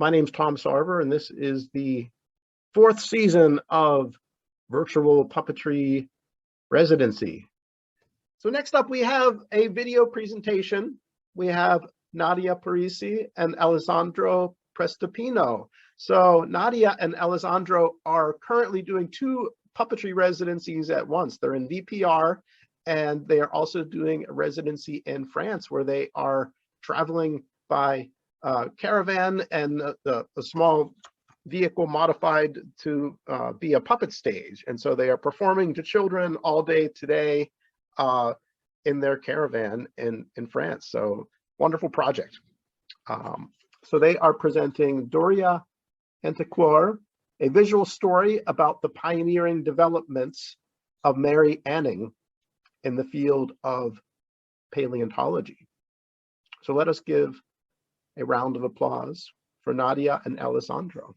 My name's Tom Sarver, and this is the 4th season of Virtual Puppetry Residency. So next up, we have a video presentation. We have Nadia Parisi and Alessandro Prestopino. So Nadia and Alessandro are currently doing 2 puppetry residencies at once. They're in VPR, and they are also doing a residency in France, where they are traveling by caravan and a small vehicle modified to be a puppet stage. And so they are performing to children all day today in their caravan in France. So wonderful project. So they are presenting Doria Antiquor, a visual story about the pioneering developments of Mary Anning in the field of paleontology. So let us give a round of applause for Nadia and Alessandro.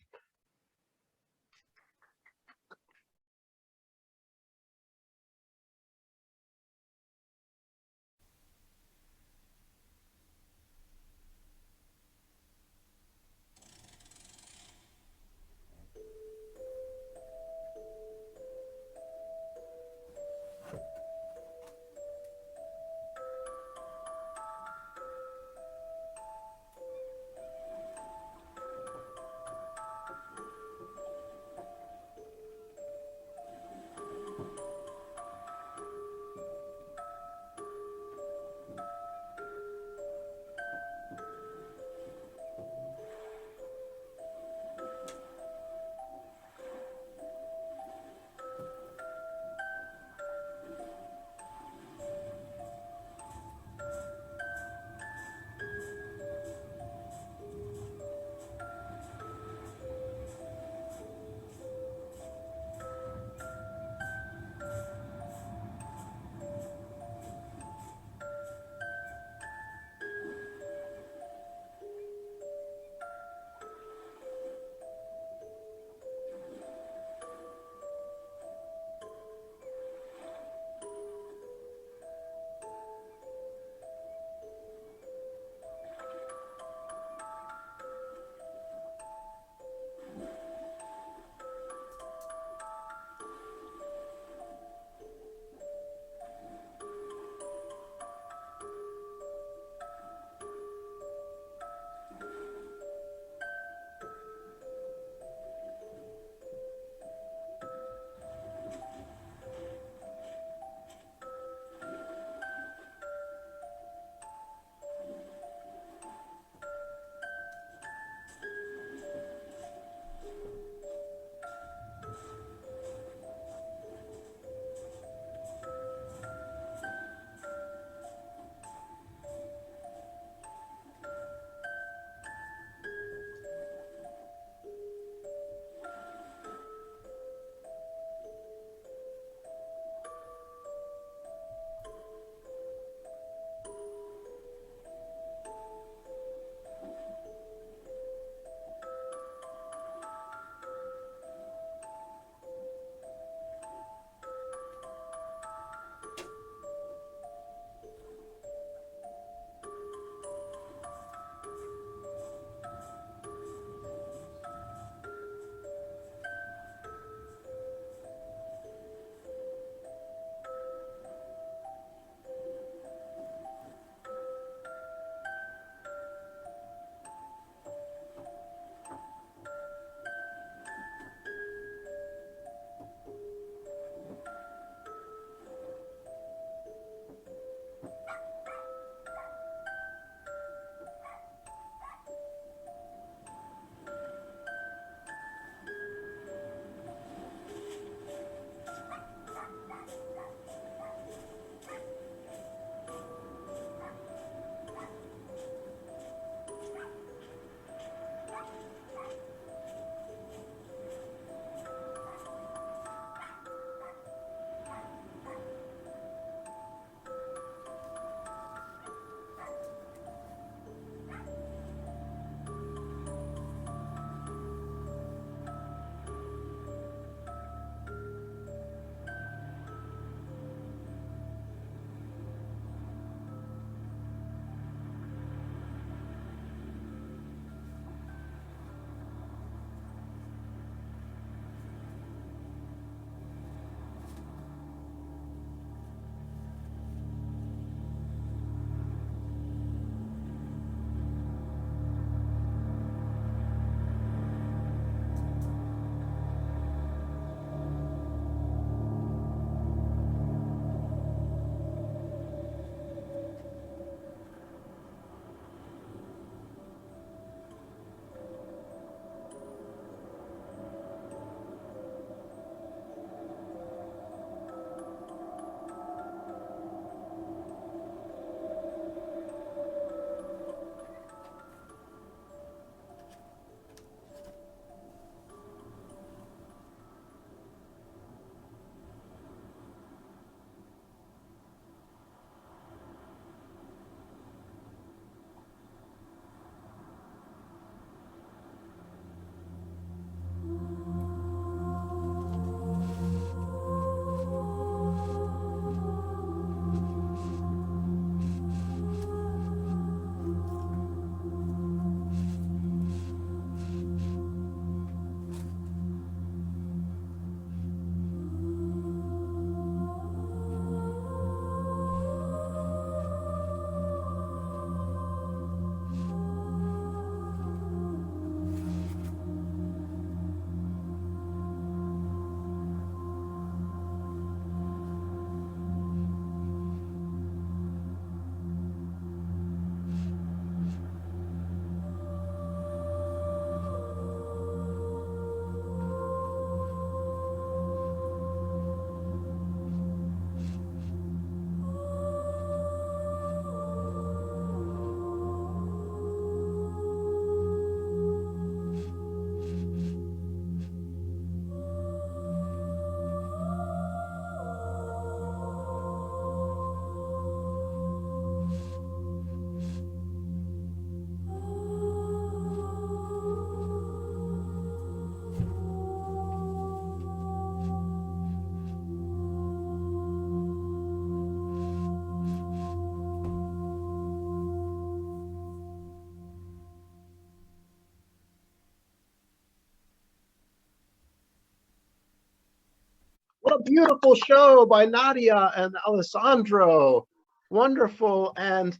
beautiful show by Nadia and Alessandro. Wonderful. And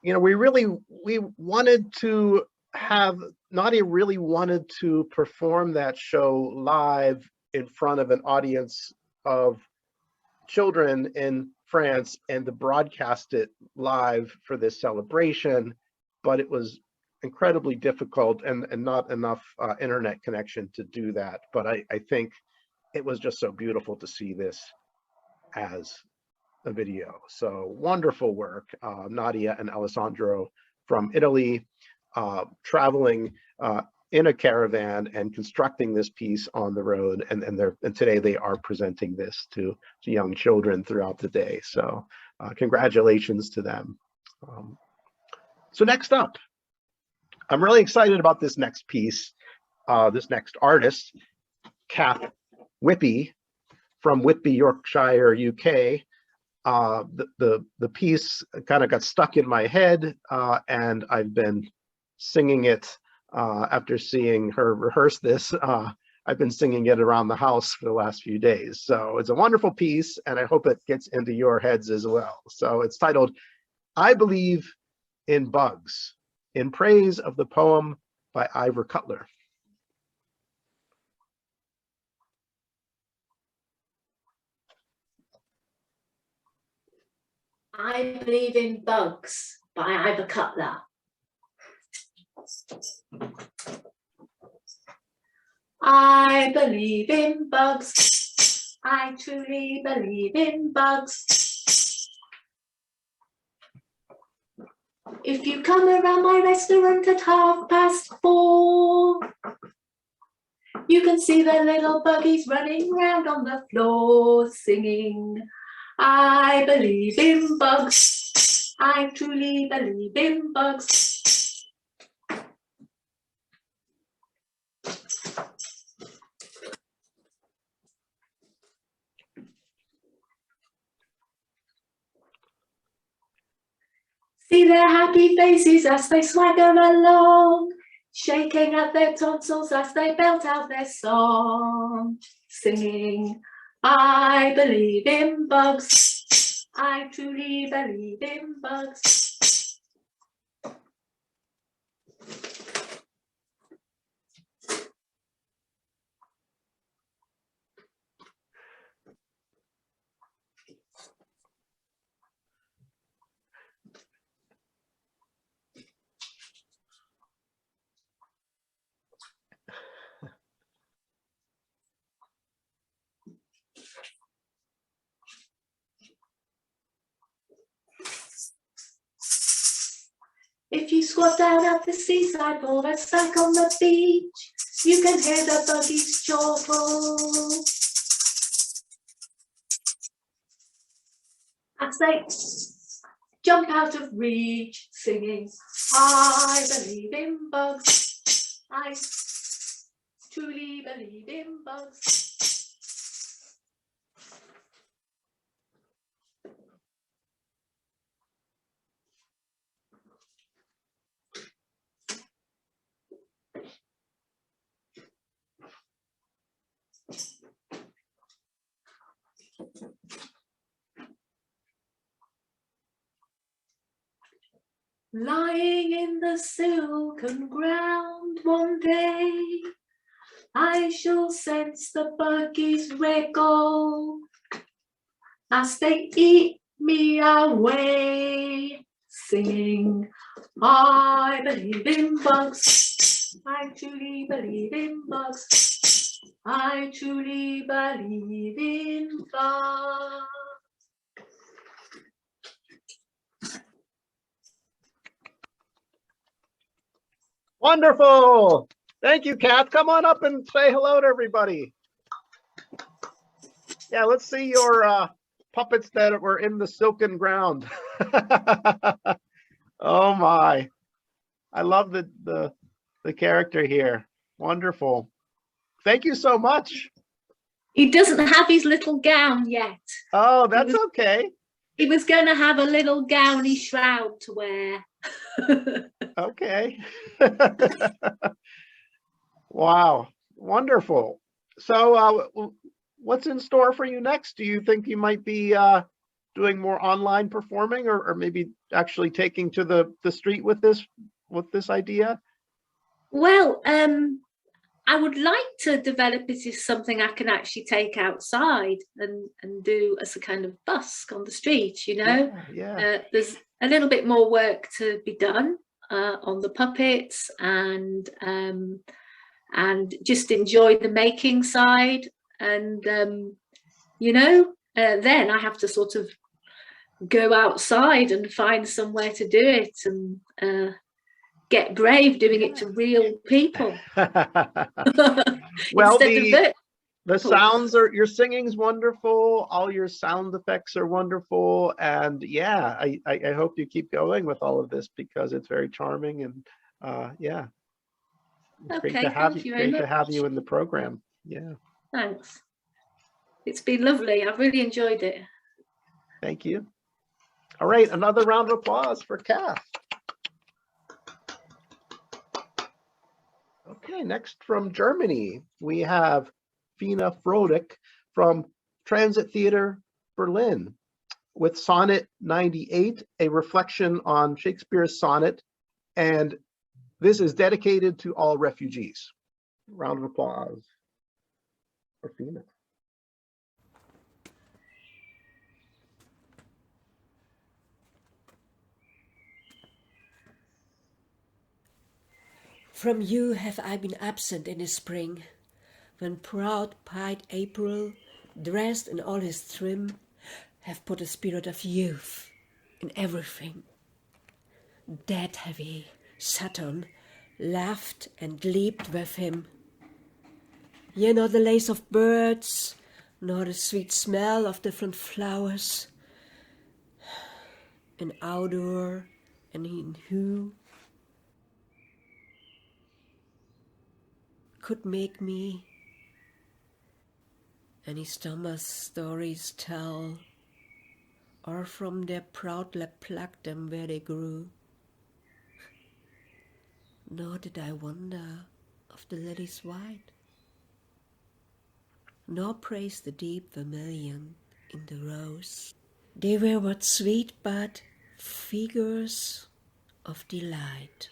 you know, we wanted to have, Nadia really wanted to perform that show live in front of an audience of children in France and to broadcast it live for this celebration, but it was incredibly difficult and not enough internet connection to do that. But I think it was just so beautiful to see this as a video. So wonderful work, Nadia and Alessandro from Italy, traveling in a caravan and constructing this piece on the road, and today they are presenting this to young children throughout the day. So congratulations to them. So next up, I'm really excited about this next piece, this next artist, Kath Whippy from Whitby, Yorkshire, UK. The piece kind of got stuck in my head, and I've been singing it after seeing her rehearse this. I've been singing it around the house for the last few days. So it's a wonderful piece, and I hope it gets into your heads as well. So it's titled, I Believe in Bugs, in praise of the poem by Ivor Cutler. I Believe in Bugs by Ivor Cutler. I believe in bugs. I truly believe in bugs. If you come around my restaurant at 4:30, you can see the little buggies running round on the floor singing, I believe in bugs. I truly believe in bugs. See their happy faces as they swagger along, shaking at their tonsils as they belt out their song, singing, I believe in bugs. I truly believe in bugs. If you squat down at the seaside or rest back on the beach, you can hear the buggies chortle as they jump out of reach, singing, I believe in bugs. I truly believe in bugs. Lying in the silken ground one day, I shall sense the buggies wriggle as they eat me away, singing, I believe in bugs. I truly believe in bugs. I truly believe in bugs. Wonderful. Thank you, Kath. Come on up and say hello to everybody. Yeah, let's see your puppets that were in the silken ground. Oh my. I love the character here. Wonderful. Thank you so much. He doesn't have his little gown yet. Oh, that's okay. He was going to have a little gowny shroud to wear. Okay. Wow, wonderful. So what's in store for you next? Do you think you might be doing more online performing, or maybe actually taking to the street with this idea? Well, I would like to develop it as something I can actually take outside and do as a kind of busk on the street, you know. Yeah. There's a little bit more work to be done on the puppets, and just enjoy the making side. And, you know, then I have to sort of go outside and find somewhere to do it, and get brave doing it to real people. Well, Instead the sounds are, your singing's wonderful, all your sound effects are wonderful, and yeah, I hope you keep going with all of this, because it's very charming, and yeah, it's Okay, great to have thank you, you very great to have much. you in the program. Yeah, Thanks. It's been lovely. I've really enjoyed it. thank you. All right, another round of applause for Kath. Okay, next from Germany, we have Fina Frodik from Transit Theater Berlin with Sonnet 98, a reflection on Shakespeare's sonnet, and this is dedicated to all refugees. Round of applause for Fina. From you have I been absent in the spring, when proud-pied April, dressed in all his trim, have put a spirit of youth in everything. Dead heavy Saturn laughed and leaped with him. Yea, nor the lace of birds, nor the sweet smell of different flowers, in odor and in hue, could make me any stomach's stories tell, or from their proud lap pluck them where they grew. Nor did I wonder of the lilies white, nor praise the deep vermilion in the rose. They were but sweet but figures of delight.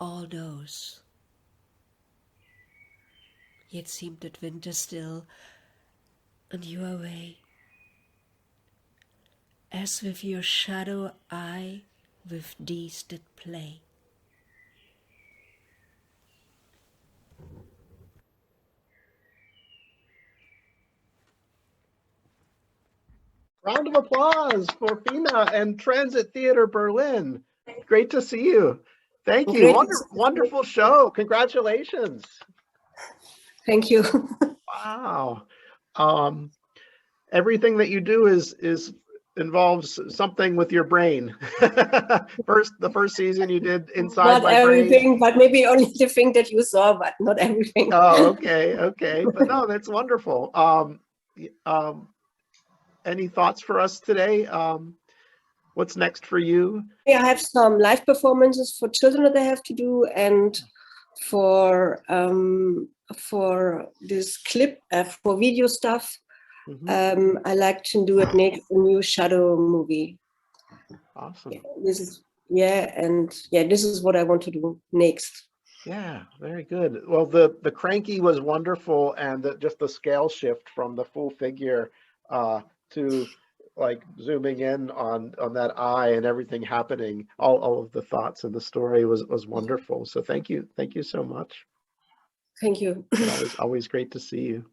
all knows. Yet seemed that winter still, and you away, as with your shadow I with these did play. Round of applause for Fina and Transit Theater Berlin. Great to see you. Thank you. Great. Wonderful show. Congratulations. Thank you. Wow. Everything that you do is involves something with your brain. The first season you did Inside Not My everything, Brain. but maybe only the thing that you saw, but not everything. Oh, okay. But no, that's wonderful. Any thoughts for us today? What's next for you? I have some live performances for children that I have to do, and for this clip, for video stuff. Mhm. I like to do it next, a new shadow movie. Awesome. This is this is what I want to do next. Yeah, very good. Well, the cranky was wonderful, and just the scale shift from the full figure to like zooming in on that eye and everything happening, all of the thoughts and the story was wonderful. So thank you so much. Thank you. Always great to see you.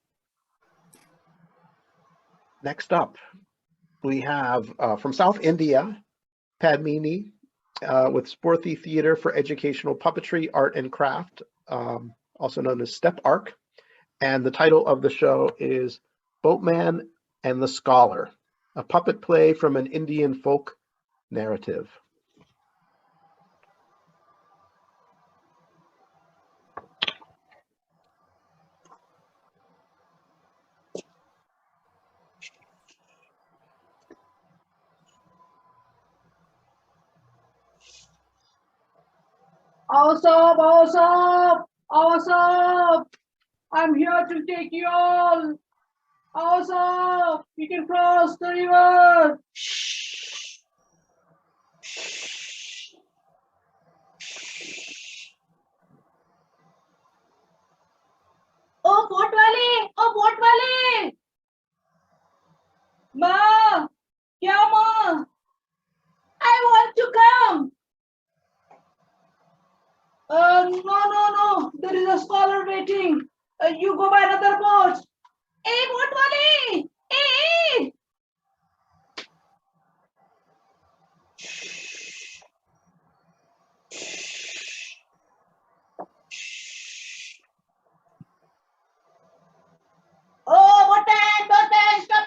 Next up, we have from South India, Padmini, with Sporthy Theater for Educational Puppetry, Art and Craft, also known as Step Arc. And the title of the show is Boatman and the Scholar, a puppet play from an Indian folk narrative. Awesome! I'm here to take you all. Awesome! We can cross the river. Oh, boat wale! Ma! Kya ma? I want to come. No. There is a scholar waiting. You go by another boat. Hey, boat wale! Hey! Oh, botan, stop.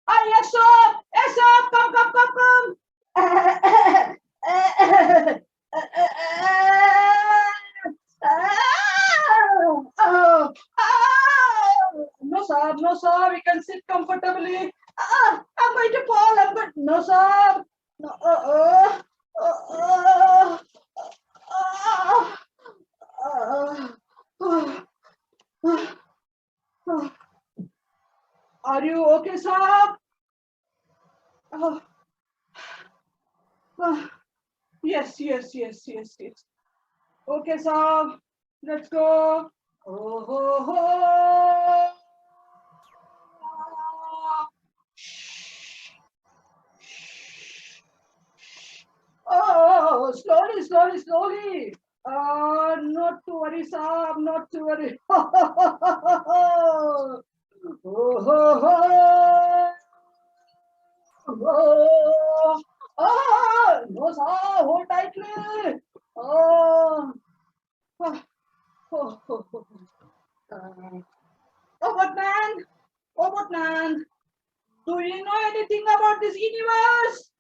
Ah, yes, stop, come. No, sir, we can sit comfortably. I'm going to fall, no, sir. No, Are you okay, sir? Yes. Okay, sir. Let's go. Oh, slowly. Not to worry, sir. Not to worry. No, sir. Hold tightly. Oh, Boatman. Do you know anything about this universe?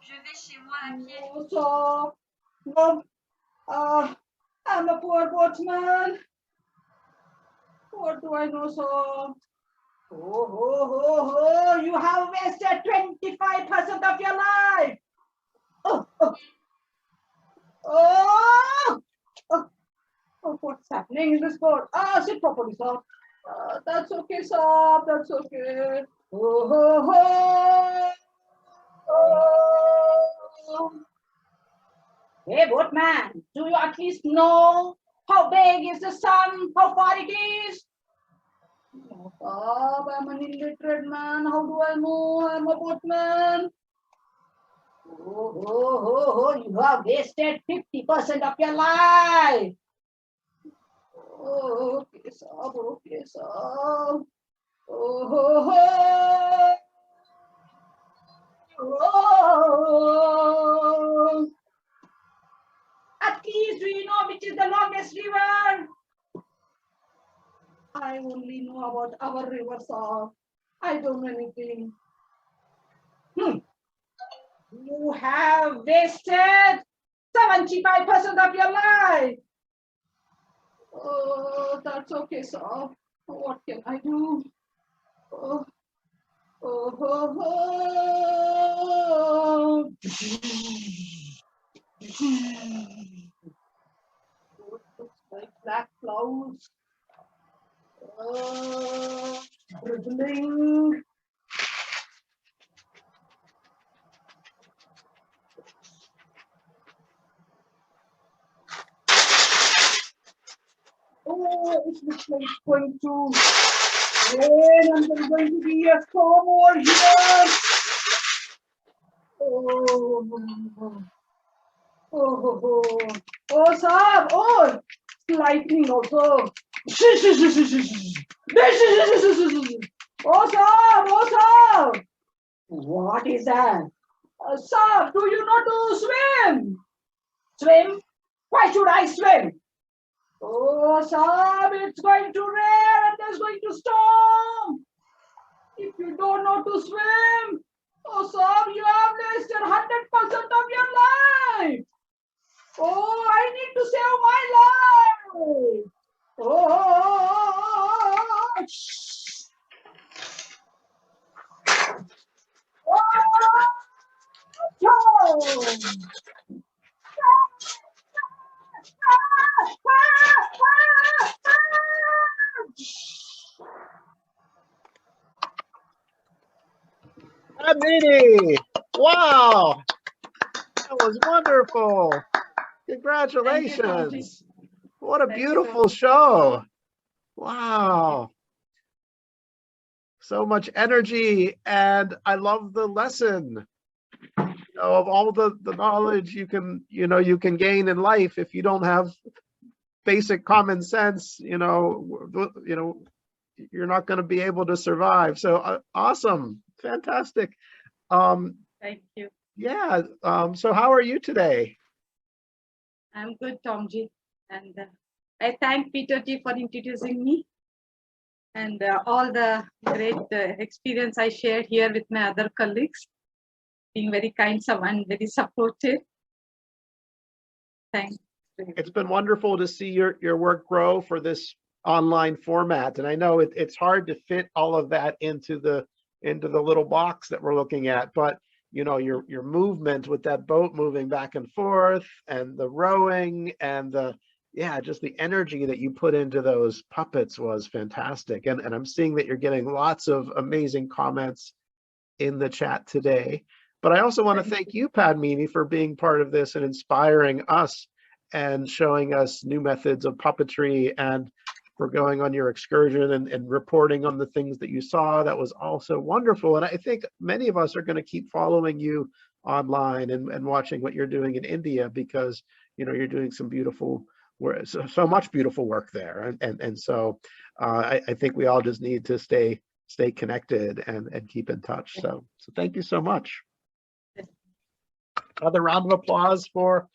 Je vais chez moi à pied. No, sir. No. I'm a poor boatman. What do I know, sir? Oh, you have wasted 25% of your life. What's happening in this boat? Sit properly, sir. That's okay, sir. That's okay. Hey, boatman, do you at least know how big is the sun? How far it is? Oh, I'm an illiterate man. How do I know I'm a boatman? Oh, you have wasted 50% of your life. Oh, okay, sir. Okay, sir. Oh. Oh. At least do you know which is the longest river? I only know about our river, sir. I don't know anything. You have wasted 75% of your life. Oh, that's okay, sir. What can I do? Oh, oh, oh, oh. Looks like black clouds. Dribbling. Oh, it looks like it's going to rain and there's going to be a storm over here. Oh, oh, sir. Oh, it's lightning also. Oh, sir. What is that? Sir, do you know to swim? Swim? Why should I swim? Oh, sir, it's going to rain and there's going to storm. If you don't know to swim, oh, sir, you have wasted 100% of your life. Oh, I need to save my life. Oh, Admini! Wow, that was wonderful. Congratulations. What a beautiful show. Wow. So much energy, and I love the lesson. Of all the knowledge you can gain in life, if you don't have basic common sense, you're not going to be able to survive. So awesome, fantastic. Thank you. Yeah. So how are you today? I'm good, Tomji. And I thank Peter G for introducing me and all the great experience I shared here with my other colleagues, being very kind and very supportive. Thanks. It's been wonderful to see your work grow for this online format. And I know it's hard to fit all of that into the little box that we're looking at, but your movement with that boat moving back and forth and the rowing and just the energy that you put into those puppets was fantastic. And I'm seeing that you're getting lots of amazing comments in the chat today. But I also want to thank you, Padmini, for being part of this and inspiring us and showing us new methods of puppetry, and for going on your excursion and reporting on the things that you saw. That was also wonderful. And I think many of us are going to keep following you online and watching what you're doing in India, because you're doing some beautiful work, so much beautiful work there. And so I think we all just need to stay connected and keep in touch. So thank you so much. Another round of applause for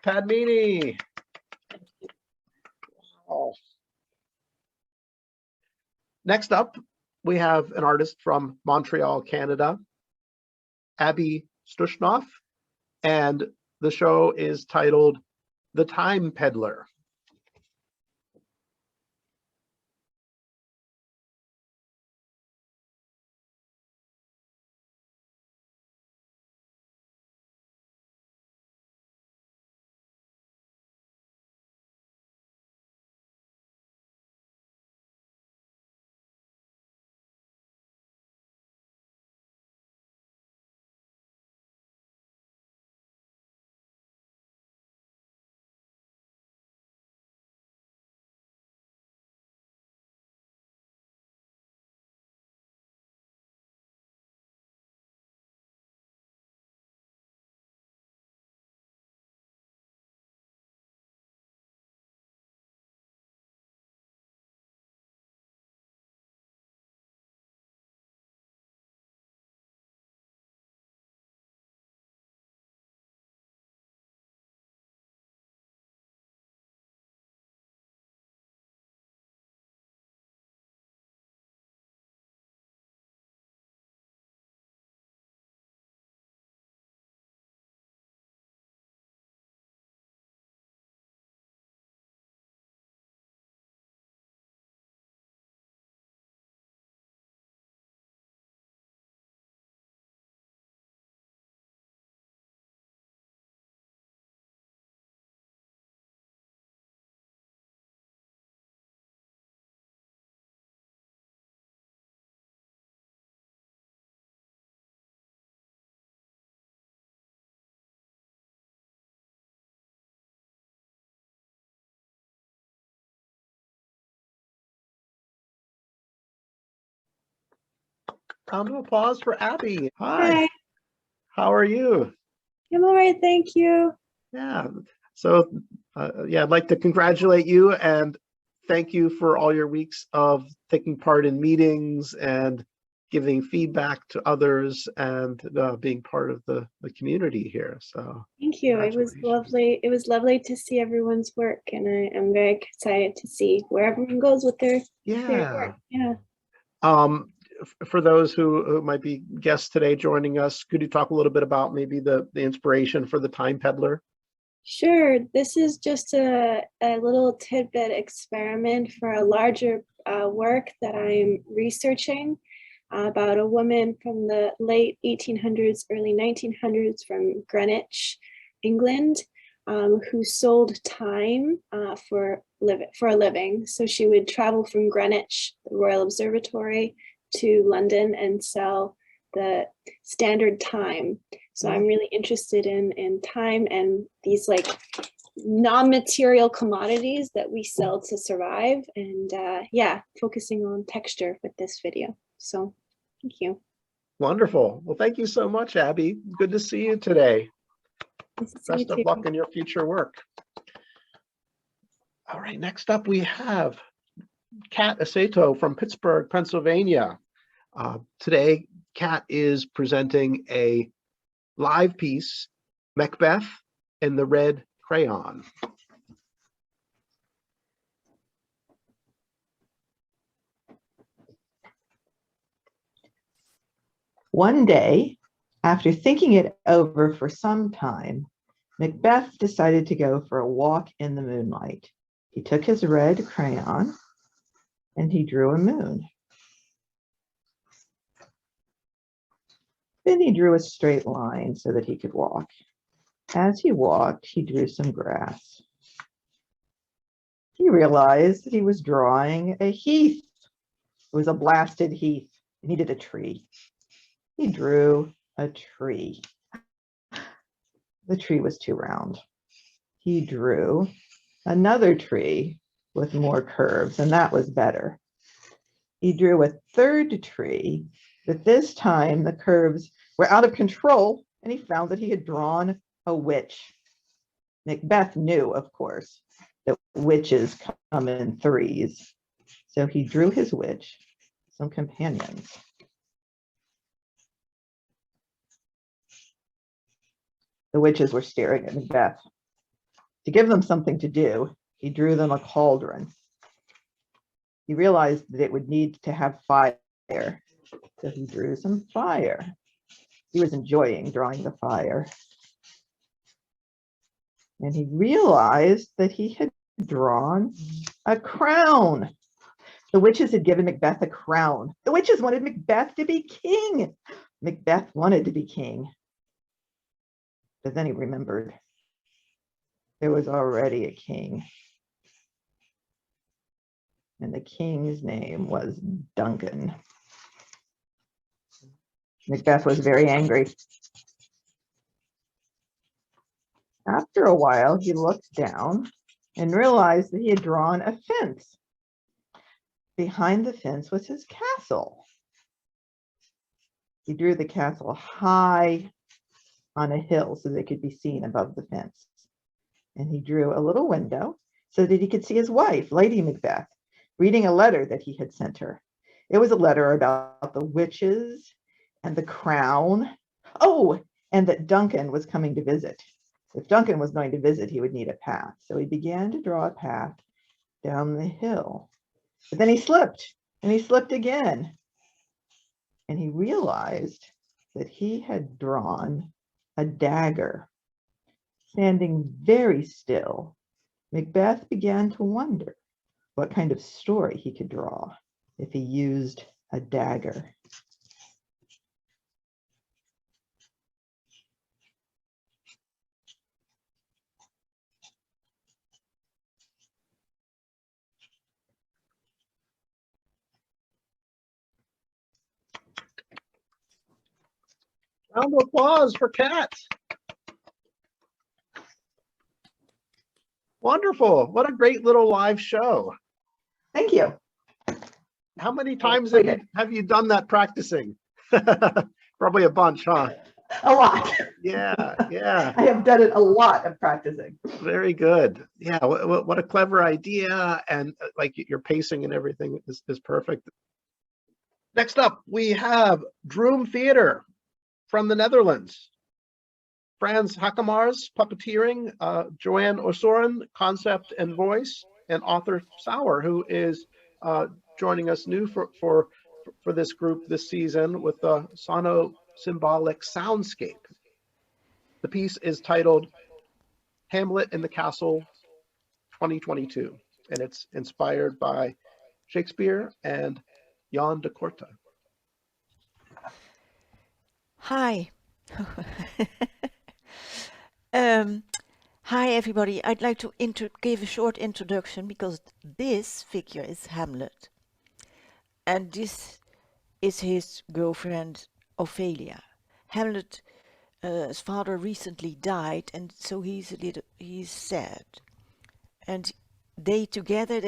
Padmini. Oh. Next up, we have an artist from Montreal, Canada, Abby Stushnoff, and the show is titled The Time Peddler. Round of applause for Abby. Hi. Hi, How are you? I'm all right, thank you. Yeah. So, yeah, I'd like to congratulate you and thank you for all your weeks of taking part in meetings and giving feedback to others and being part of the community here. So, Thank you. It was congratulations. lovely. It was lovely to see everyone's work, and I am very excited to see where everyone goes with their Yeah. work. Yeah. For those who might be guests today joining us, could you talk a little bit about maybe the inspiration for the Time Peddler? Sure. This is just a little tidbit experiment for a larger work that I'm researching about a woman from the late 1800s, early 1900s from Greenwich, England, who sold time for a living. So she would travel from Greenwich, the Royal Observatory, to London and sell the standard time. So I'm really interested in time and these like non-material commodities that we sell to survive, and yeah, focusing on texture with this video. So thank you. Wonderful. Well, thank you so much, Abby. Good to see you today. Nice to see you Best of too. luck in your future work. All right, next up we have Kat Aceto from Pittsburgh, Pennsylvania. Today, Kat is presenting a live piece, Macbeth and the Red Crayon. One day, after thinking it over for some time, Macbeth decided to go for a walk in the moonlight. He took his red crayon and he drew a moon. Then he drew a straight line so that he could walk. As he walked, he drew some grass. He realized that he was drawing a heath. It was a blasted heath. He needed a tree. He drew a tree. The tree was too round. He drew another tree with more curves, and that was better. He drew a third tree, but this time the curves were out of control, and he found that he had drawn a witch. Macbeth knew, of course, that witches come in threes. So he drew his witch some companions. The witches were staring at Macbeth. To give them something to do, he drew them a cauldron. He realized that it would need to have fire, so he drew some fire. He was enjoying drawing the fire. And he realized that he had drawn a crown. The witches had given Macbeth a crown. The witches wanted Macbeth to be king. Macbeth wanted to be king. But then he remembered there was already a king. And the king's name was Duncan. Macbeth was very angry. After a while, he looked down and realized that he had drawn a fence. Behind the fence was his castle. He drew the castle high on a hill so that it could be seen above the fence. And he drew a little window so that he could see his wife, Lady Macbeth, reading a letter that he had sent her. It was a letter about the witches and the crown. Oh, and that Duncan was coming to visit. If Duncan was going to visit, he would need a path. So he began to draw a path down the hill. But then he slipped, and he slipped again. And he realized that he had drawn a dagger. Standing very still, Macbeth began to wonder what kind of story he could draw if he used a dagger. Round of applause for Kat. Wonderful. What a great little live show. Thank you. How many times have you done that practicing? Probably a bunch, huh? A lot. Yeah, yeah. I have done it a lot of practicing. Very good. Yeah, what a clever idea. And like your pacing and everything is perfect. Next up, we have Droom Theater from the Netherlands. Frans Hakemars, puppeteering, Joanne Osoren, concept and voice, and Arthur Sauer, who is joining us new for this group this season with the sono-symbolic soundscape. The piece is titled Hamlet in the Castle 2022, and it's inspired by Shakespeare and Jan de Korte. Hi. Hi, everybody. I'd like to give a short introduction because this figure is Hamlet. And this is his girlfriend, Ophelia. Hamlet's father recently died, and so he's sad. And they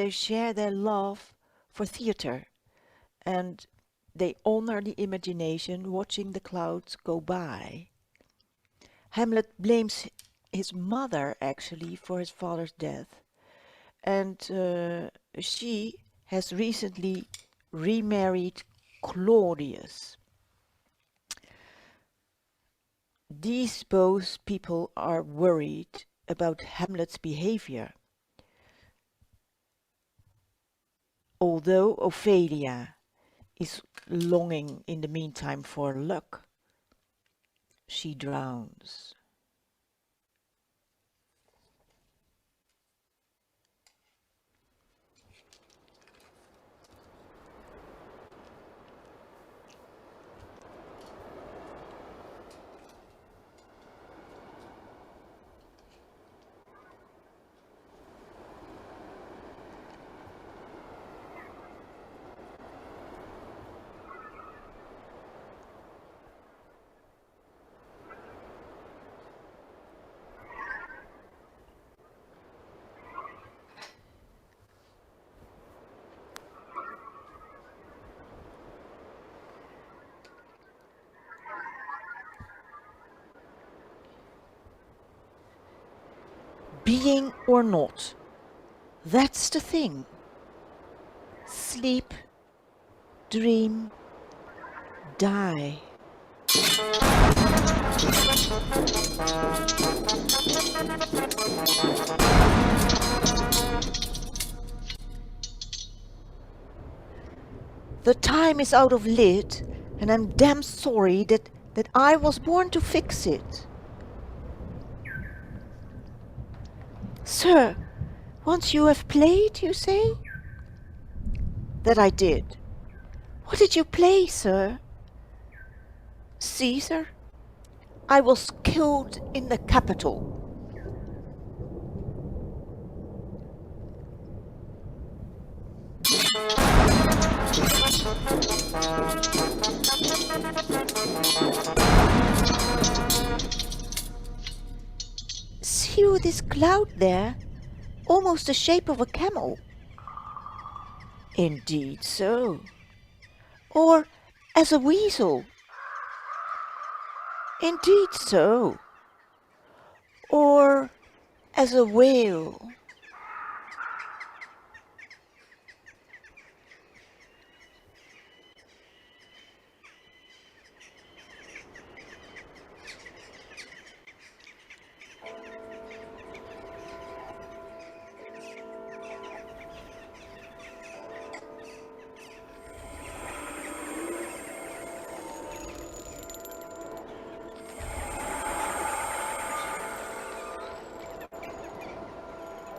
share their love for theater. And they honor the imagination, watching the clouds go by. Hamlet blames his mother, actually, for his father's death. And she has recently remarried Claudius. These both people are worried about Hamlet's behavior. Although Ophelia is longing in the meantime for luck, she drowns. Being or not, that's the thing. Sleep, dream, die. The time is out of lid, and I'm damn sorry that I was born to fix it. Sir, once you have played, you say? That I did. What did you play, sir? Caesar? I was killed in the Capitol. See you this cloud there? Almost the shape of a camel. Indeed so. Or as a weasel. Indeed so. Or as a whale.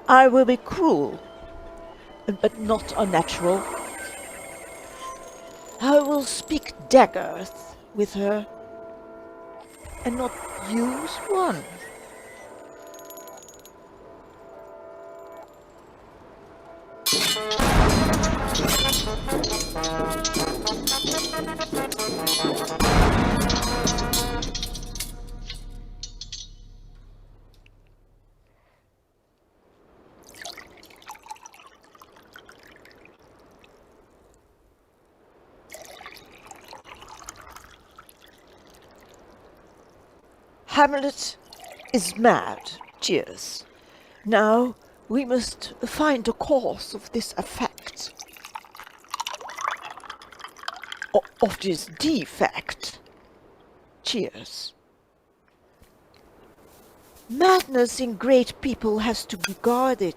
I will be cruel, but not unnatural. I will speak daggers with her, and not use one. Hamlet is mad. Cheers. Now we must find the cause of this effect. Of this defect. Cheers. Madness in great people has to be guarded.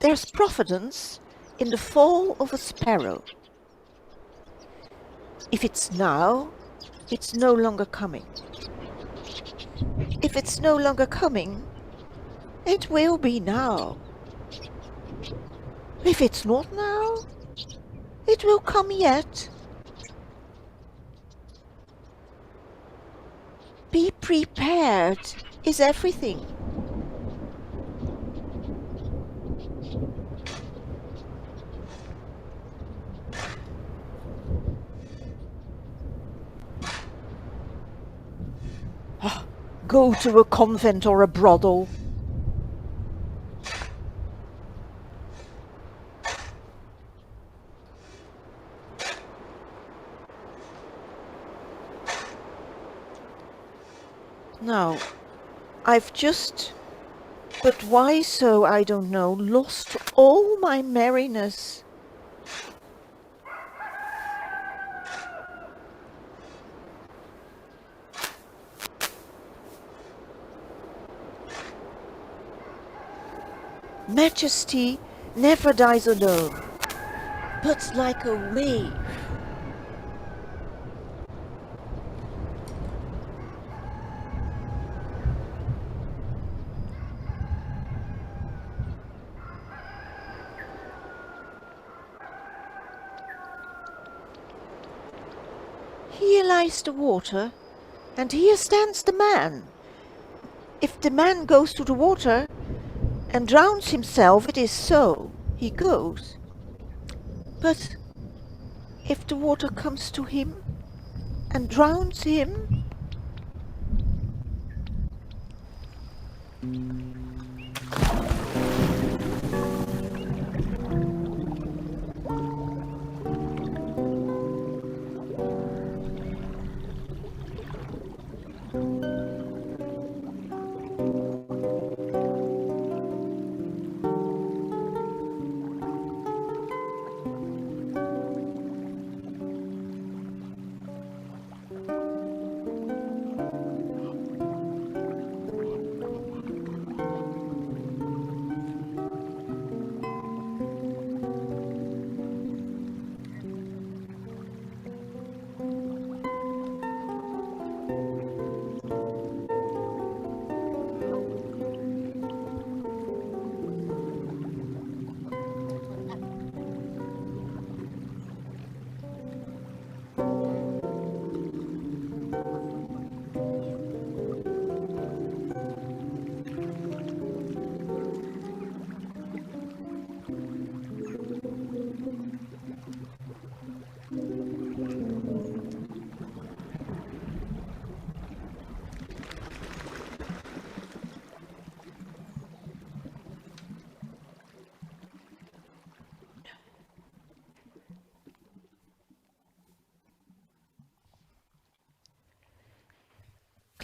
There's providence in the fall of a sparrow. If it's now, it's no longer coming. If it's no longer coming, it will be now. If it's not now, it will come yet. Be prepared is everything. Go to a convent or a brothel. Now, I've just, but why so I don't know, lost all my merriness. Majesty never dies alone, but like a wave. Here lies the water, and here stands the man. If the man goes to the water and drowns himself, it is so, he goes. But if the water comes to him and drowns him,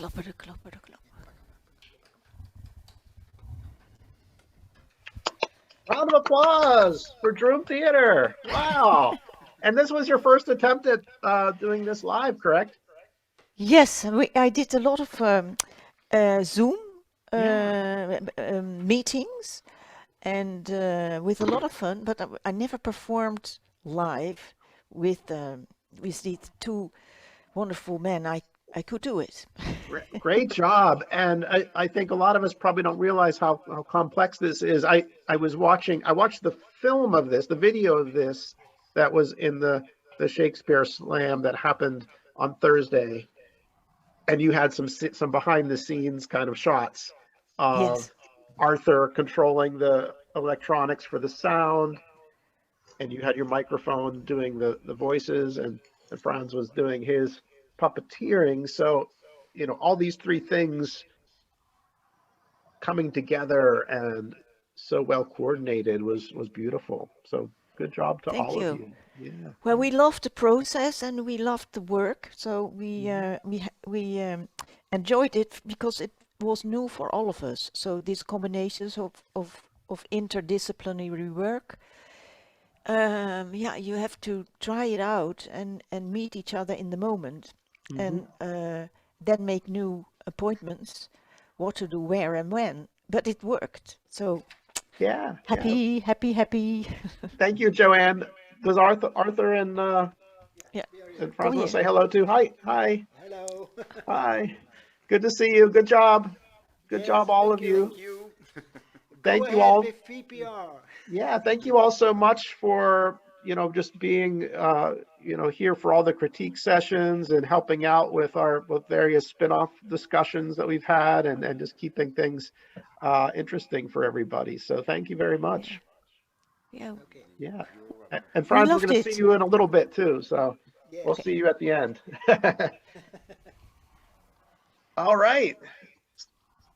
klapperde, klapperde, klapperde. Round of applause for Droom Theater. Wow. And this was your first attempt at doing this live, correct? Yes, I did a lot of Zoom meetings, and with a lot of fun, but I never performed live with these two wonderful men. I could do it. Great job. And I think a lot of us probably don't realize how complex this is. I watched the film of this, the video of this that was in the Shakespeare Slam that happened on Thursday. And you had some behind the scenes kind of shots of Yes. Arthur controlling the electronics for the sound, and you had your microphone doing the voices, and Franz was doing his puppeteering. So, all these three things coming together and so well coordinated was beautiful. So good job to Thank all of you. you. Yeah. Well, we loved the process and we loved the work, so we enjoyed it because it was new for all of us. So these combinations of interdisciplinary work, yeah, you have to try it out and meet each other in the moment, and then make new appointments, what to do, where, and when. But it worked. So Yeah. happy. Thank you, Joanne. Does Arthur and Yeah, and come Franz want here. to say hello too? Hi. Hello. Hi. Good to see you. Good job. Good Yes, job, all of thank you. you. Go Thank you ahead all. with VPR. Yeah, thank you all so much for, just being, here for all the critique sessions and helping out with with various spin-off discussions that we've had, and just keeping things interesting for everybody. So thank you very much. Yeah, Okay. Yeah. You're welcome. And we Franz, we're loved going to see it. you in a little bit too. So Yes. we'll see you at the end. All right.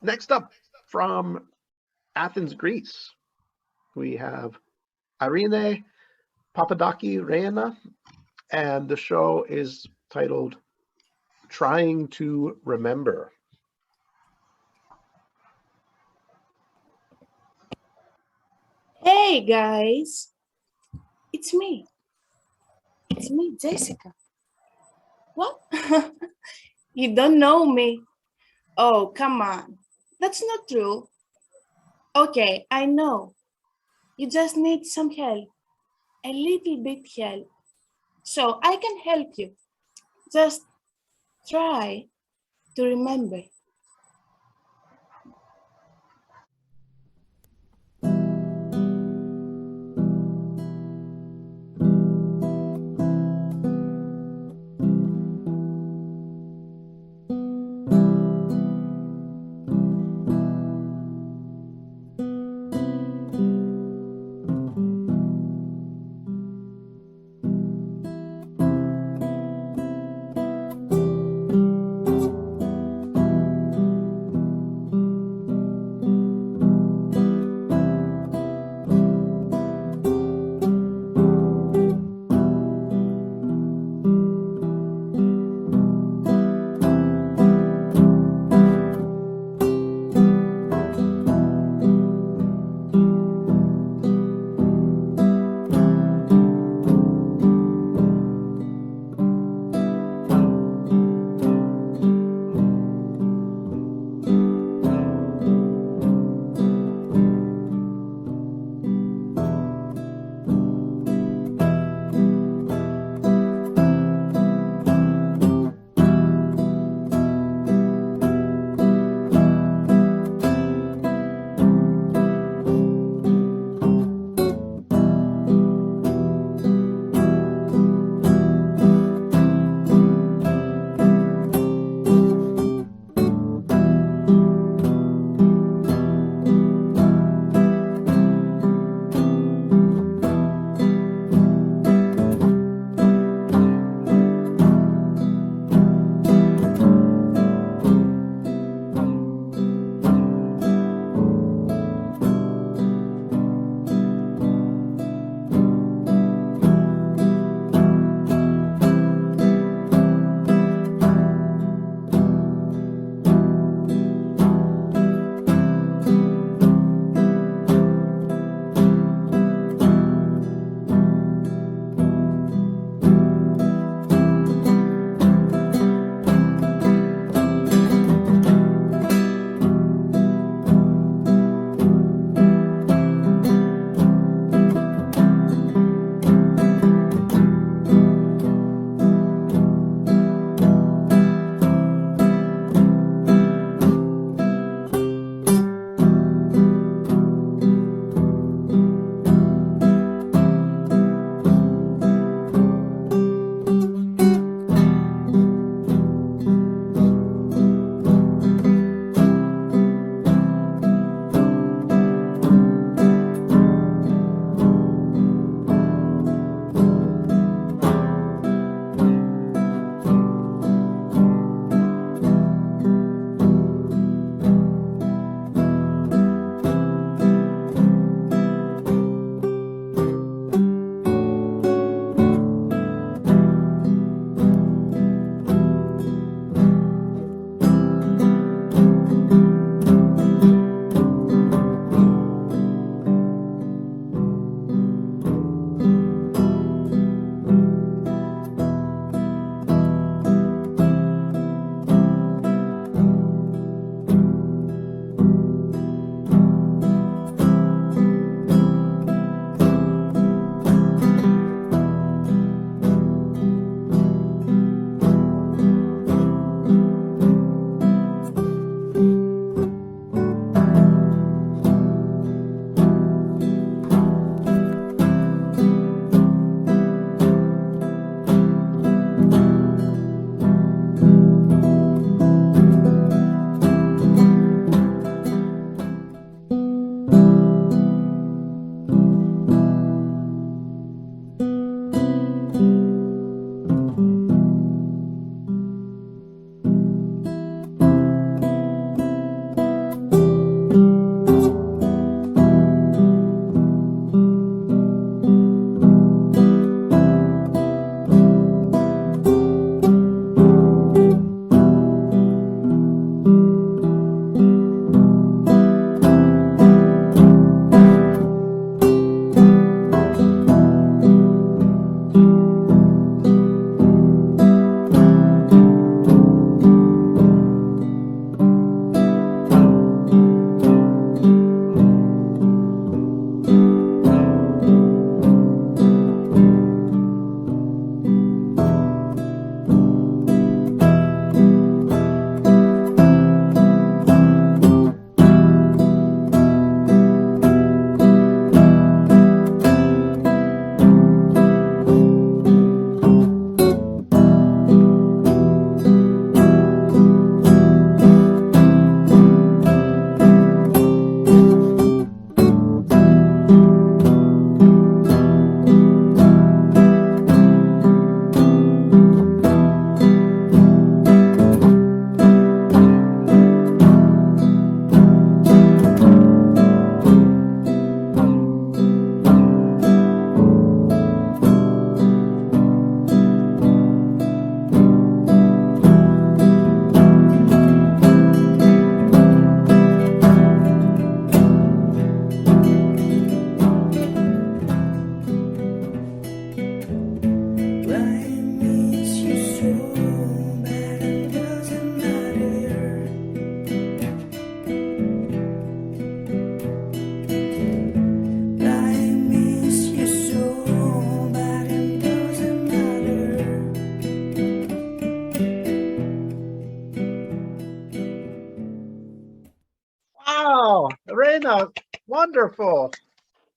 Next up from Athens, Greece, we have Irene Papadaki-Reina, and the show is titled Trying to Remember. Hey guys, it's me, Jessica. What? You don't know me? Oh, come on. That's not true. Okay, I know. You just need some help, a little bit help. So I can help you. Just try to remember. Wow, Reina, wonderful.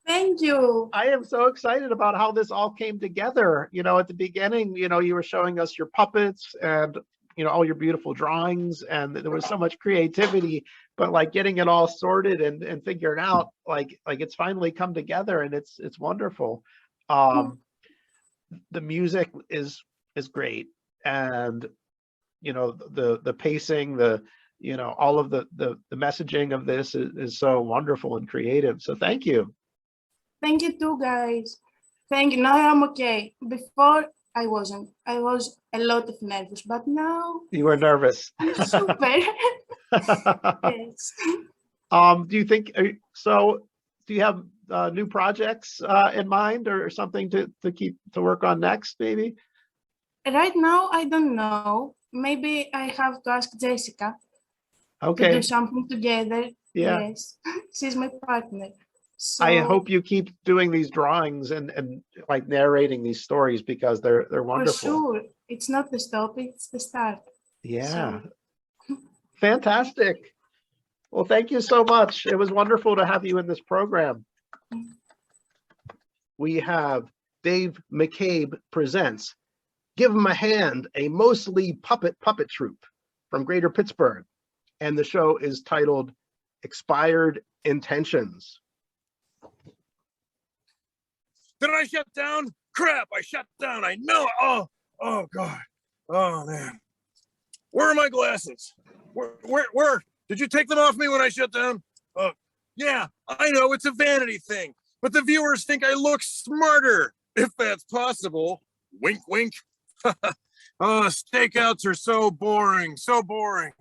Thank you. I am so excited about how this all came together. At the beginning, you were showing us your puppets and, all your beautiful drawings, and there was so much creativity, but like getting it all sorted and figured out, like it's finally come together, and it's wonderful. The music is great, and the pacing, all of the messaging of this is so wonderful and creative. So thank you. Thank you too, guys. Thank you. Now I'm okay. Before I wasn't. I was a lot of nervous, but now You were nervous. I'm super. Yes. Do you think so? Do you have new projects in mind, or something to work on next, maybe? Right now, I don't know. Maybe I have to ask Jessica to Okay. do something together. Yeah. Yes, she's my partner. So I hope you keep doing these drawings and like narrating these stories, because they're for wonderful. sure, it's not the stop, it's the start. Yeah. Fantastic. Well, thank you so much. It was wonderful to have you in this program. We have Dave McCabe presents Give 'em a Hand, a mostly puppet troupe from Greater Pittsburgh. And the show is titled Expired Intentions. Did I shut down? Crap, I shut down. I know. Oh God. Oh man. Where are my glasses? Where? Did you take them off me when I shut down? Yeah, I know it's a vanity thing, but the viewers think I look smarter, if that's possible. Wink, wink. Stakeouts are so boring, so boring.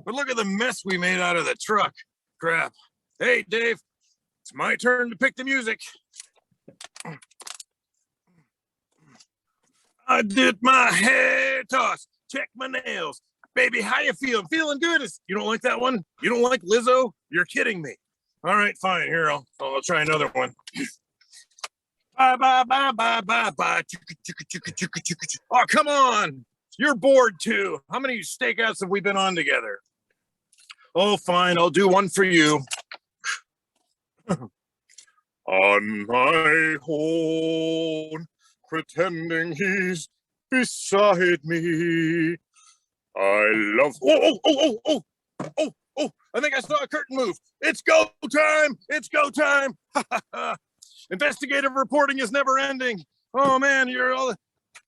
But look at the mess we made out of the truck. Crap. Hey, Dave, it's my turn to pick the music. I did my hair toss, check my nails. Baby, how you feeling? Feeling good? You don't like that one? You don't like Lizzo? You're kidding me. All right, fine. Here, I'll try another one. Bye, bye, bye, bye, bye, bye. Oh, come on. You're bored too. How many stakeouts have we been on together? Oh, fine. I'll do one for you. On my own, pretending he's beside me. I love. Oh! I think I saw a curtain move. It's go time! It's go time! Investigative reporting is never ending. Oh man, you're all.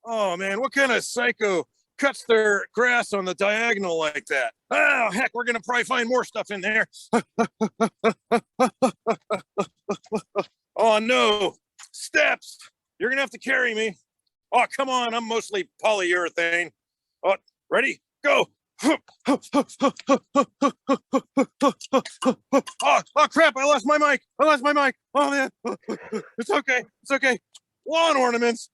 Oh man, what kind of psycho cuts their grass on the diagonal like that? Oh heck, we're gonna probably find more stuff in there. Oh no, steps! You're gonna have to carry me. Oh come on, I'm mostly polyurethane. Oh, ready? Go! Oh crap, I lost my mic. Oh man. It's okay. Lawn ornaments.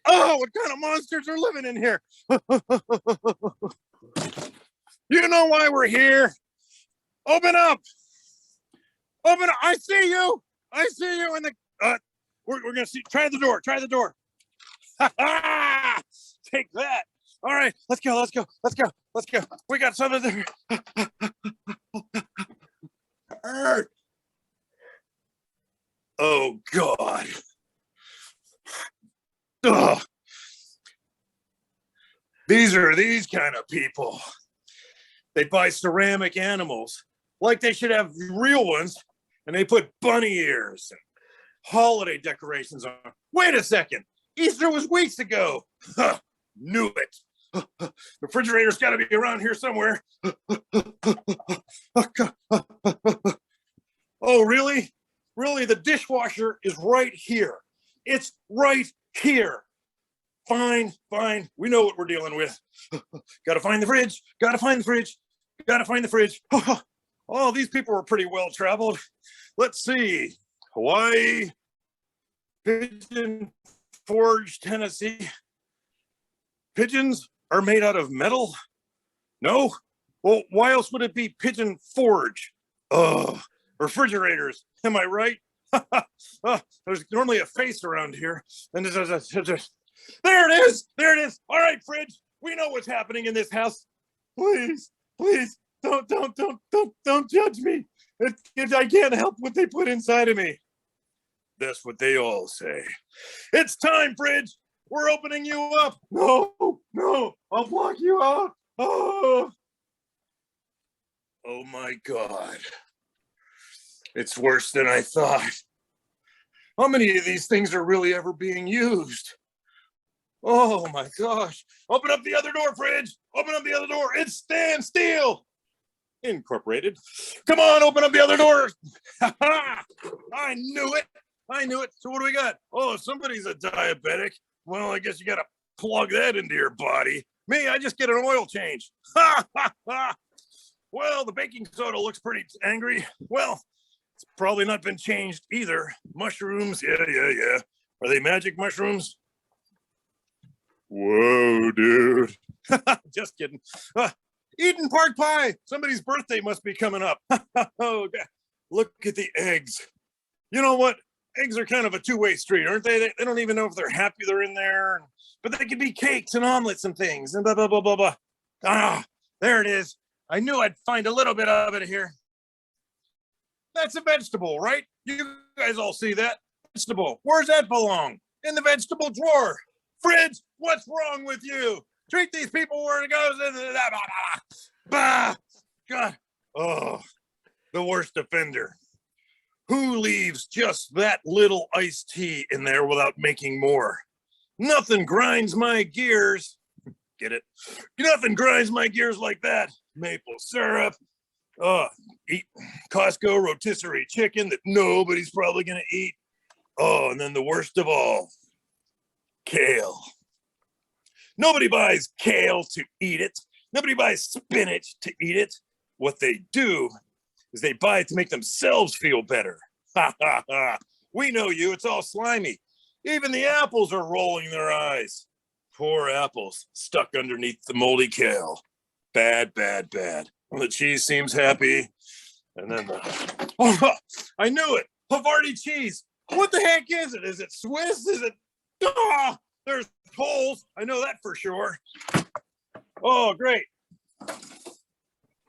Oh, what kind of monsters are living in here? You know why we're here. Open up. I see you in the we're gonna see. Try the door. Take that. All right, let's go. We got something there. Oh God. Ugh. These are these kind of people. They buy ceramic animals like they should have real ones, and they put bunny ears and holiday decorations on. Wait a second. Easter was weeks ago. Huh, knew it. The refrigerator's got to be around here somewhere. Oh, really? Really? The dishwasher is right here. It's right here. Fine. We know what we're dealing with. Gotta find the fridge. Oh, these people were pretty well traveled. Let's see. Hawaii, Pigeon Forge, Tennessee. Pigeons are made out of metal? No? Well, why else would it be Pigeon Forge? Refrigerators, am I right? There's normally a face around here. And there it is. All right, fridge, we know what's happening in this house. Please, don't judge me. I can't help what they put inside of me. That's what they all say. It's time, Fridge. We're opening you up. No, no, I'll block you out. Oh my God. It's worse than I thought. How many of these things are really ever being used? Oh my gosh. Open up the other door, Fridge. Open up the other door. It's Stand Steel Incorporated. Come on, open up the other door. I knew it. I knew it. So what do we got? Oh, somebody's a diabetic. Well, I guess you got to plug that into your body. Me, I just get an oil change. Well, the baking soda looks pretty angry. Well, it's probably not been changed either. Mushrooms, yeah. Are they magic mushrooms? Whoa, dude. Just kidding. Eden Park Pie. Somebody's birthday must be coming up. Oh, God. Look at the eggs. You know what? Eggs are kind of a two-way street, aren't they? They don't even know if they're happy they're in there. But they could be cakes and omelets and things and blah, blah, blah, blah, blah. Ah, there it is. I knew I'd find a little bit of it here. That's a vegetable, right? You guys all see that? Vegetable. Where's that belong? In the vegetable drawer. Fridge, what's wrong with you? Treat these people where it goes. Bah! God. Oh, the worst offender. Who leaves just that little iced tea in there without making more? Nothing grinds my gears. Get it? Nothing grinds my gears like that. Maple syrup. Eat Costco rotisserie chicken that nobody's probably going to eat. Oh, and then the worst of all, kale. Nobody buys kale to eat it. Nobody buys spinach to eat it. What they do is they buy it to make themselves feel better. Ha ha ha. We know you. It's all slimy. Even the apples are rolling their eyes. Poor apples stuck underneath the moldy kale. Bad, bad, bad. Well, the cheese seems happy. And then oh, I knew it. Havarti cheese. What the heck is it? Is it Swiss? Is it? Oh, there's holes. I know that for sure. Oh, great.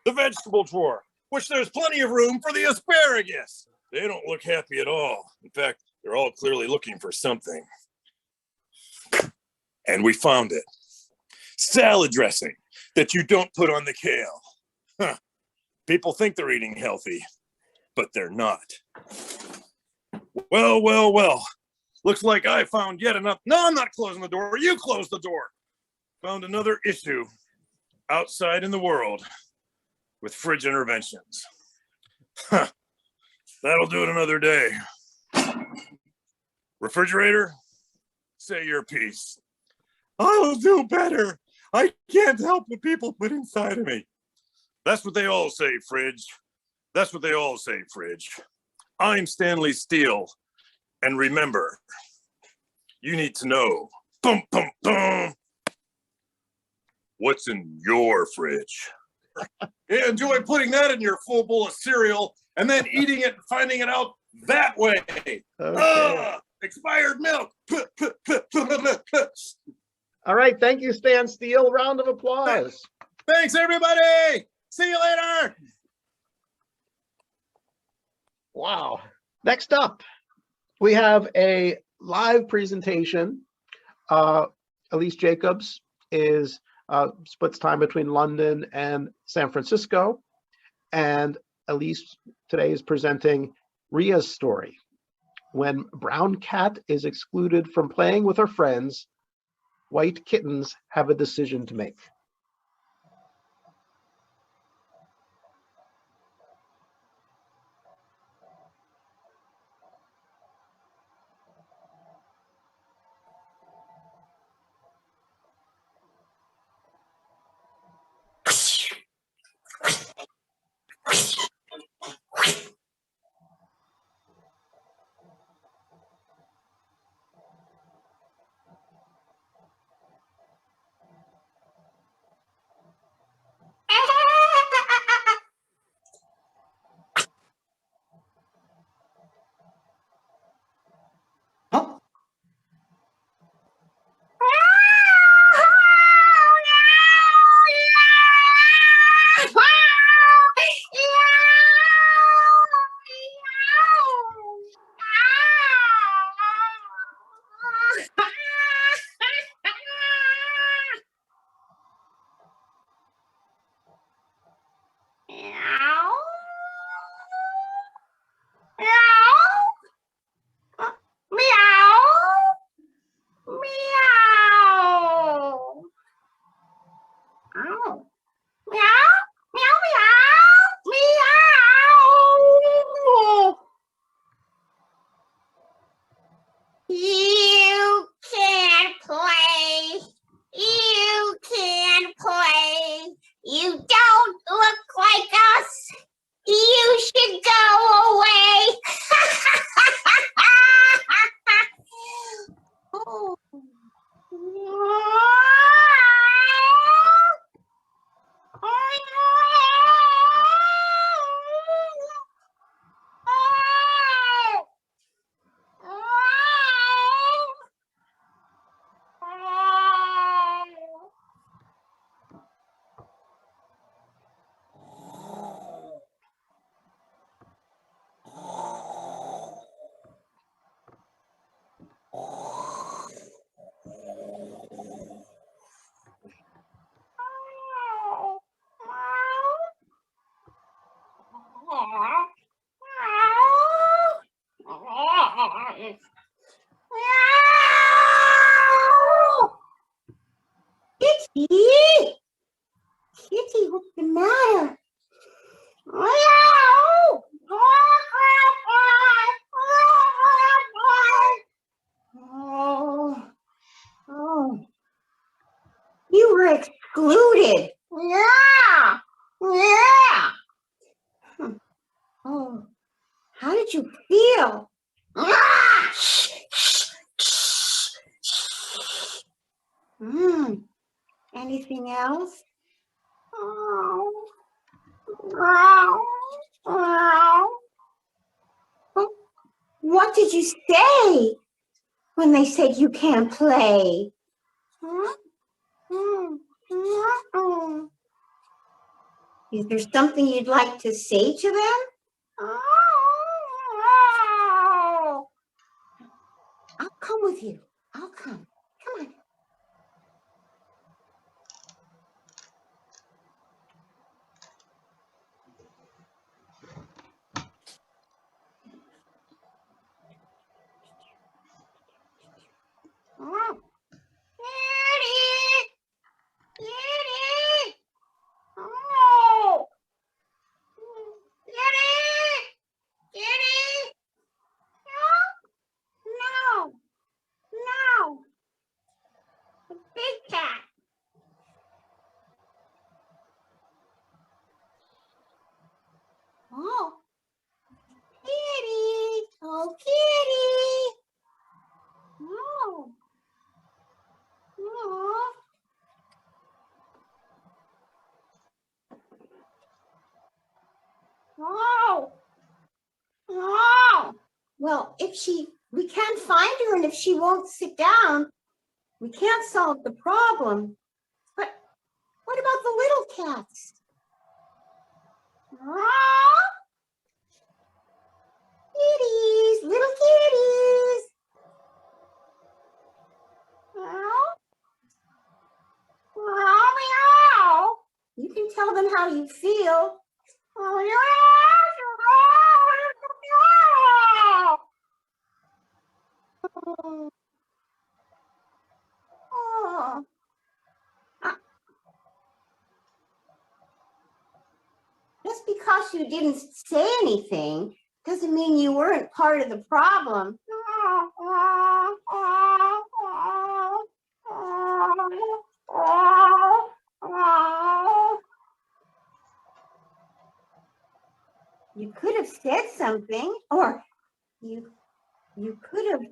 The vegetable drawer, which there's plenty of room for the asparagus. They don't look happy at all. In fact, they're all clearly looking for something. And we found it. Salad dressing that you don't put on the kale. Huh. People think they're eating healthy, but they're not. Well, well, well. Looks like I found yet enough. No, I'm not closing the door. You close the door. Found another issue outside in the world with fridge interventions. Huh. That'll do it another day. Refrigerator, say your piece. I'll do better. I can't help what people put inside of me. That's what they all say, Fridge. That's what they all say, Fridge. I'm Stanley Steele. And remember, you need to know, boom, boom, boom, what's in your fridge. Yeah, enjoy putting that in your full bowl of cereal and then eating it and finding it out that way. Okay. Expired milk. All right, thank you, Stan Steele. Round of applause. Thanks, everybody. See you later. Wow. Next up, we have a live presentation. Elise Jacobs splits time between London and San Francisco. And Elise today is presenting Ria's story. When brown cat is excluded from playing with her friends, white kittens have a decision to make. Kitty! Kitty, what's the matter? Oh, you were excluded. Yeah, yeah. Oh, how did you feel? Anything else? What did you say when they said you can't play? Is there something you'd like to say to them? I'll come with you. I'll come. Come on. Kitty! Kitty! Oh! Kitty! Kitty! No! No! The big cat! Oh! Kitty! Oh, kitty! Oh! Oh! Oh! Oh! Well, we can't find her, and if she won't sit down, we can't solve the problem. But what about the little cats? Oh! Kitties, little kitties. Oh. Oh, meow. You can tell them how you feel. Oh, oh. Just because you didn't say anything doesn't mean you weren't part of the problem. You could have said something, or you could have.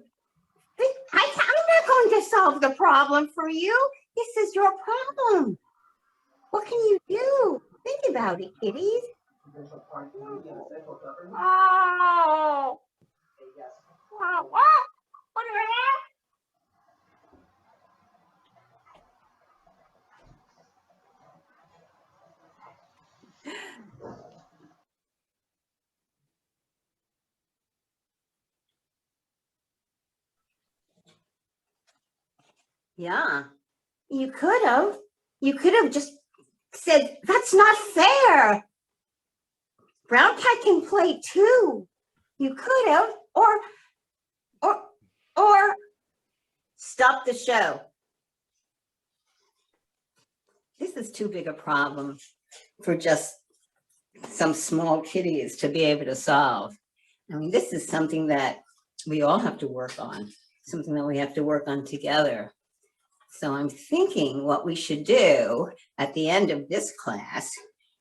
I'm not going to solve the problem for you. This is your problem. What can you do? Think about it, kitties. Oh. Yeah, you could have. You could have just said, that's not fair. Brown cat can play too. You could have, or stop the show. This is too big a problem for just some small kitties to be able to solve. I mean, this is something that we all have to work on, something that we have to work on together. So I'm thinking what we should do at the end of this class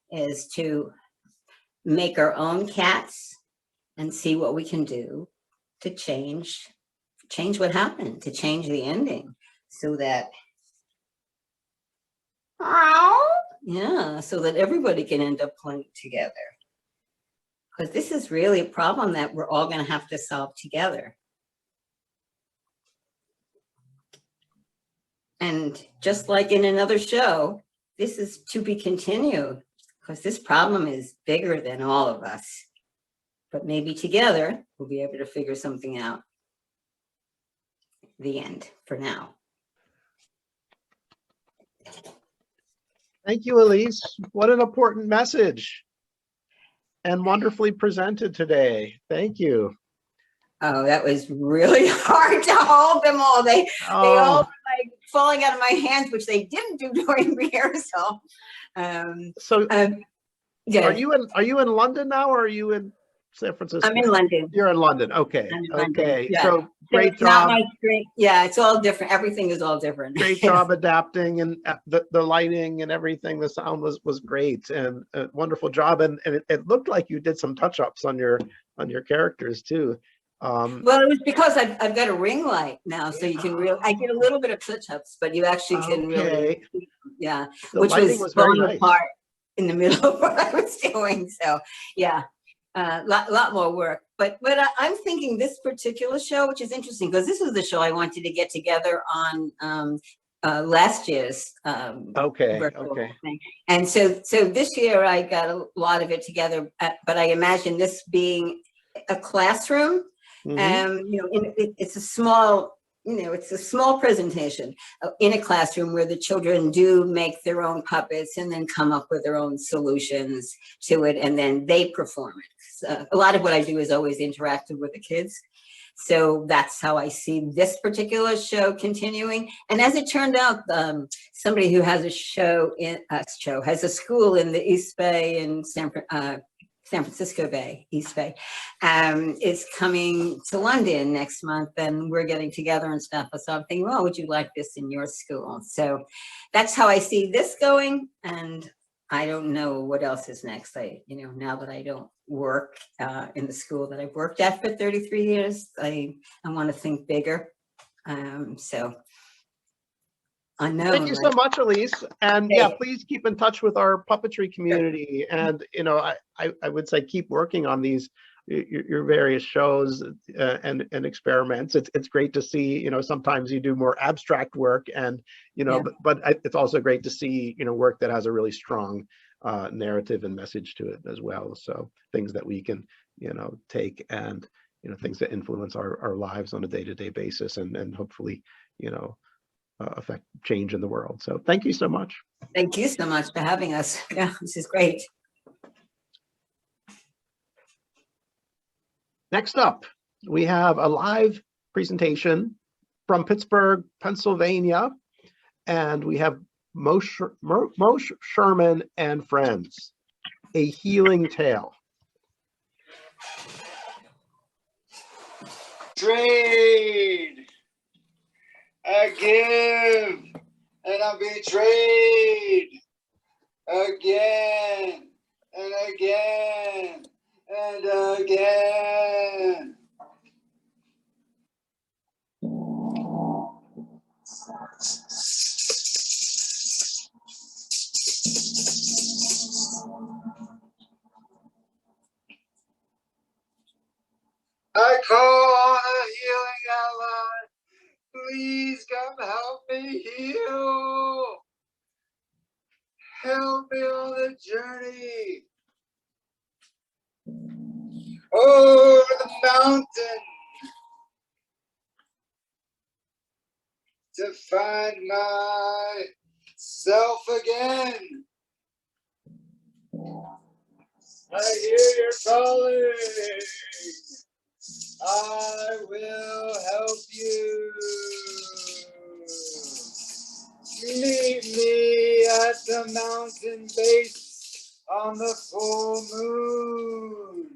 is to make our own cats and see what we can do to change what happened, to change the ending so that, yeah, so that everybody can end up playing together. Because this is really a problem that we're all going to have to solve together. And just like in another show, this is to be continued because this problem is bigger than all of us. But maybe together, we'll be able to figure something out. The end for now. Thank you, Elise. What an important message and wonderfully presented today. Thank you. Oh, that was really hard to hold them all. They all were like falling out of my hands, which they didn't do during rehearsal. So yeah. Are you in London now, or are you in San Francisco? I'm in London. You're in London. Okay. I'm in London, Okay. yeah. So great it's not job. my strength. Yeah, it's all different. Everything is all different. Great job adapting, and the lighting and everything. The sound was great, and a wonderful job. And it looked like you did some touch-ups on your characters too. Well, it was because I've got a ring light now, so you can really. I did a little bit of touch-ups, but you actually can really. Yeah, the which lighting was very falling nice. apart in the middle of what I was doing. So yeah, lot more work. But I'm thinking this particular show, which is interesting because this was the show I wanted to get together on last year's virtual thing. And so this year I got a lot of it together, but I imagine this being a classroom. You know, it's a small, you know, it's a small presentation in a classroom where the children do make their own puppets and then come up with their own solutions to it, and then they perform it. So a lot of what I do is always interactive with the kids. So that's how I see this particular show continuing. And as it turned out, somebody who has a has a school in the East Bay in San Francisco Bay, East Bay, is coming to London next month, and we're getting together and stuff. So I'm thinking, well, would you like this in your school? So that's how I see this going, and I don't know what else is next. You know, now that I don't work in the school that I've worked at for 33 years, I want to think bigger. So unknown. Thank you so much, Elise. And yeah, please keep in touch with our puppetry community. And, you know, I would say keep working on these, your various shows and experiments. It's great to see, you know, sometimes you do more abstract work, and, you know, but it's also great to see, you know, work that has a really strong narrative and message to it as well. So things that we can, you know, take and, you know, things that influence our lives on a day-to-day basis, and hopefully, you know, affect change in the world. So thank you so much. Thank you so much for having us. Yeah, this is great. Next up, we have a live presentation from Pittsburgh, Pennsylvania, and we have Moshe Sherman and Friends, A Healing Tale. Trade. I give and I'm betrayed again and again and again. I call on a healing ally. Please come help me heal. Help me on the journey over the mountain to find myself again. I hear your calling. I will help you. Meet me at the mountain base on the full moon.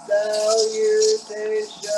Salutations.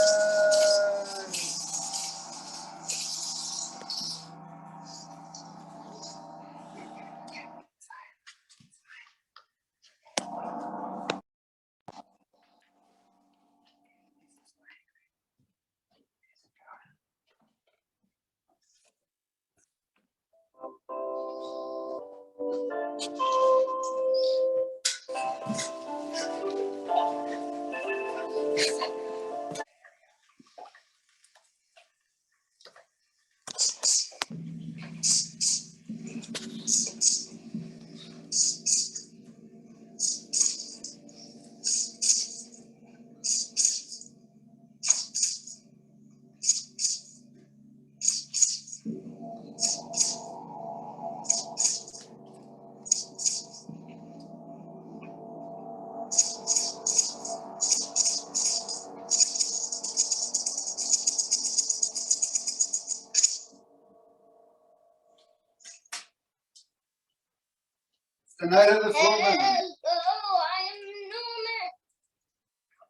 It's the night of the full moon. Hello, I am Newman.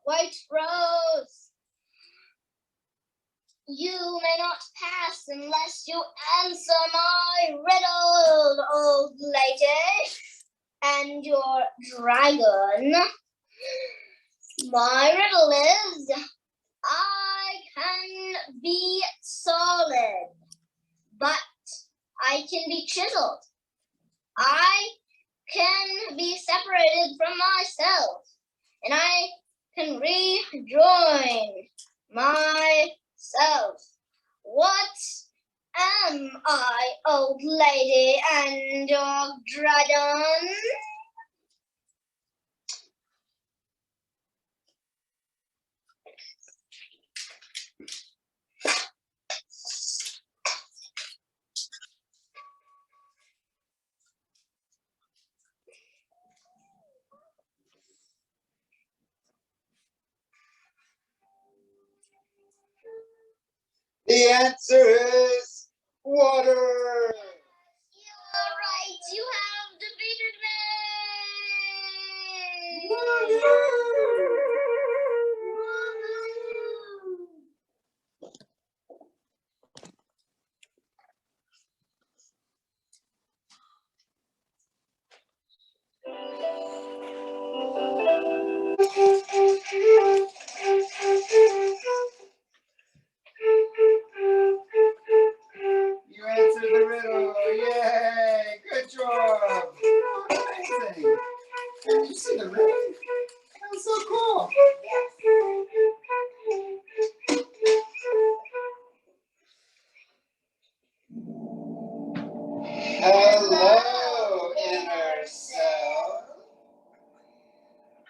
White Rose. You may not pass unless you answer my riddle, old lady, and your dragon. My riddle is, I can be solid, but I can be chiseled. I can be separated from myself, and I can rejoin myself. What am I, old lady and your dragon? The answer is water. You are right. You have defeated You answered the riddle. Yay! Good job. Amazing. Can you see the riddle? That was so cool. Hello, inner self.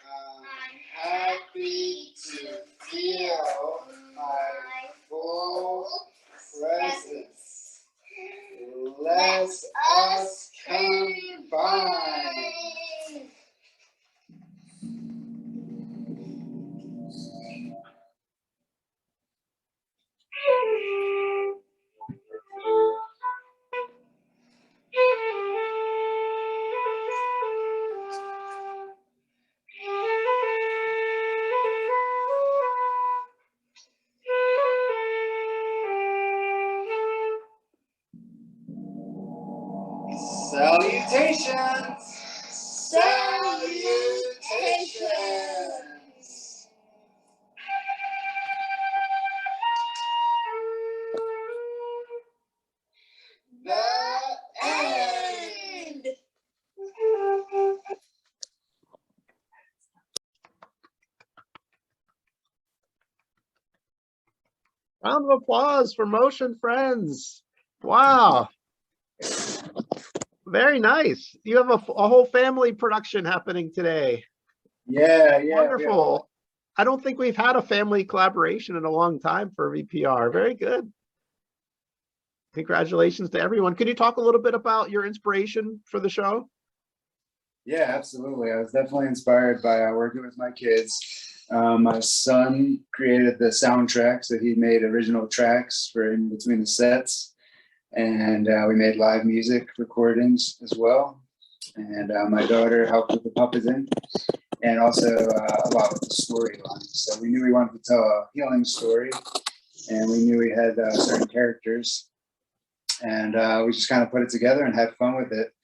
I'm happy to feel my full presence. Let us combine. Salutations! Salutations! The end! Round of applause for Motion Friends. Wow. Very nice. You have a whole family production happening today. Yeah. Wonderful. I don't think we've had a family collaboration in a long time for VPR. Very good. Congratulations to everyone. Could you talk a little bit about your inspiration for the show? Yeah, absolutely. I was definitely inspired by working with my kids. My son created the soundtrack, so he made original tracks for in between the sets. And we made live music recordings as well. And my daughter helped with the puppeting and also a lot of the storylines. So we knew we wanted to tell a healing story, and we knew we had certain characters. And we just kind of put it together and had fun with it.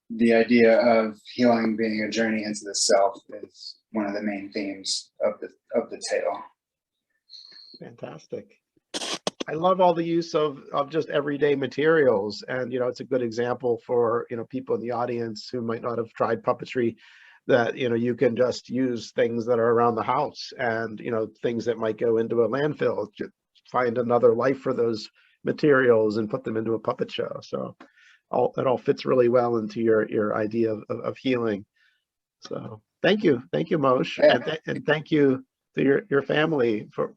The idea of healing being a journey into the self is one of the main themes of the tale. Fantastic. I love all the use of just everyday materials, and it's a good example for people in the audience who might not have tried puppetry, that you can just use things that are around the house, and things that might go into a landfill, just find another life for those materials and put them into a puppet show. So it all fits really well into your idea of healing. So thank you, Mosh, and thank you to your family for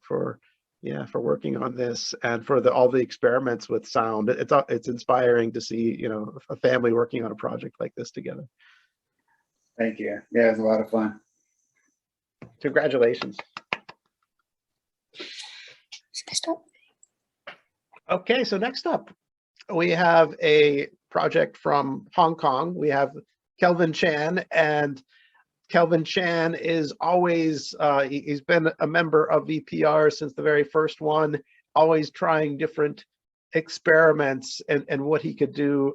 working on this, and for all the experiments with sound. It's inspiring to see a family working on a project like this together. Thank you. Yeah, it was a lot of fun. Congratulations. Okay, so next up we have a project from Hong Kong. We have Kelvin Chan, and Kelvin Chan is always, he's been a member of VPR since the very first one, always trying different experiments and what he could do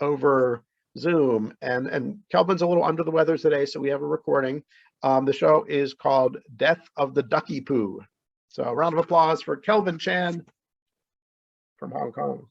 over Zoom. And Kelvin's a little under the weather today, so we have a recording. The show is called Death of the Ducky Poo. So a round of applause for Kelvin Chan from Hong Kong.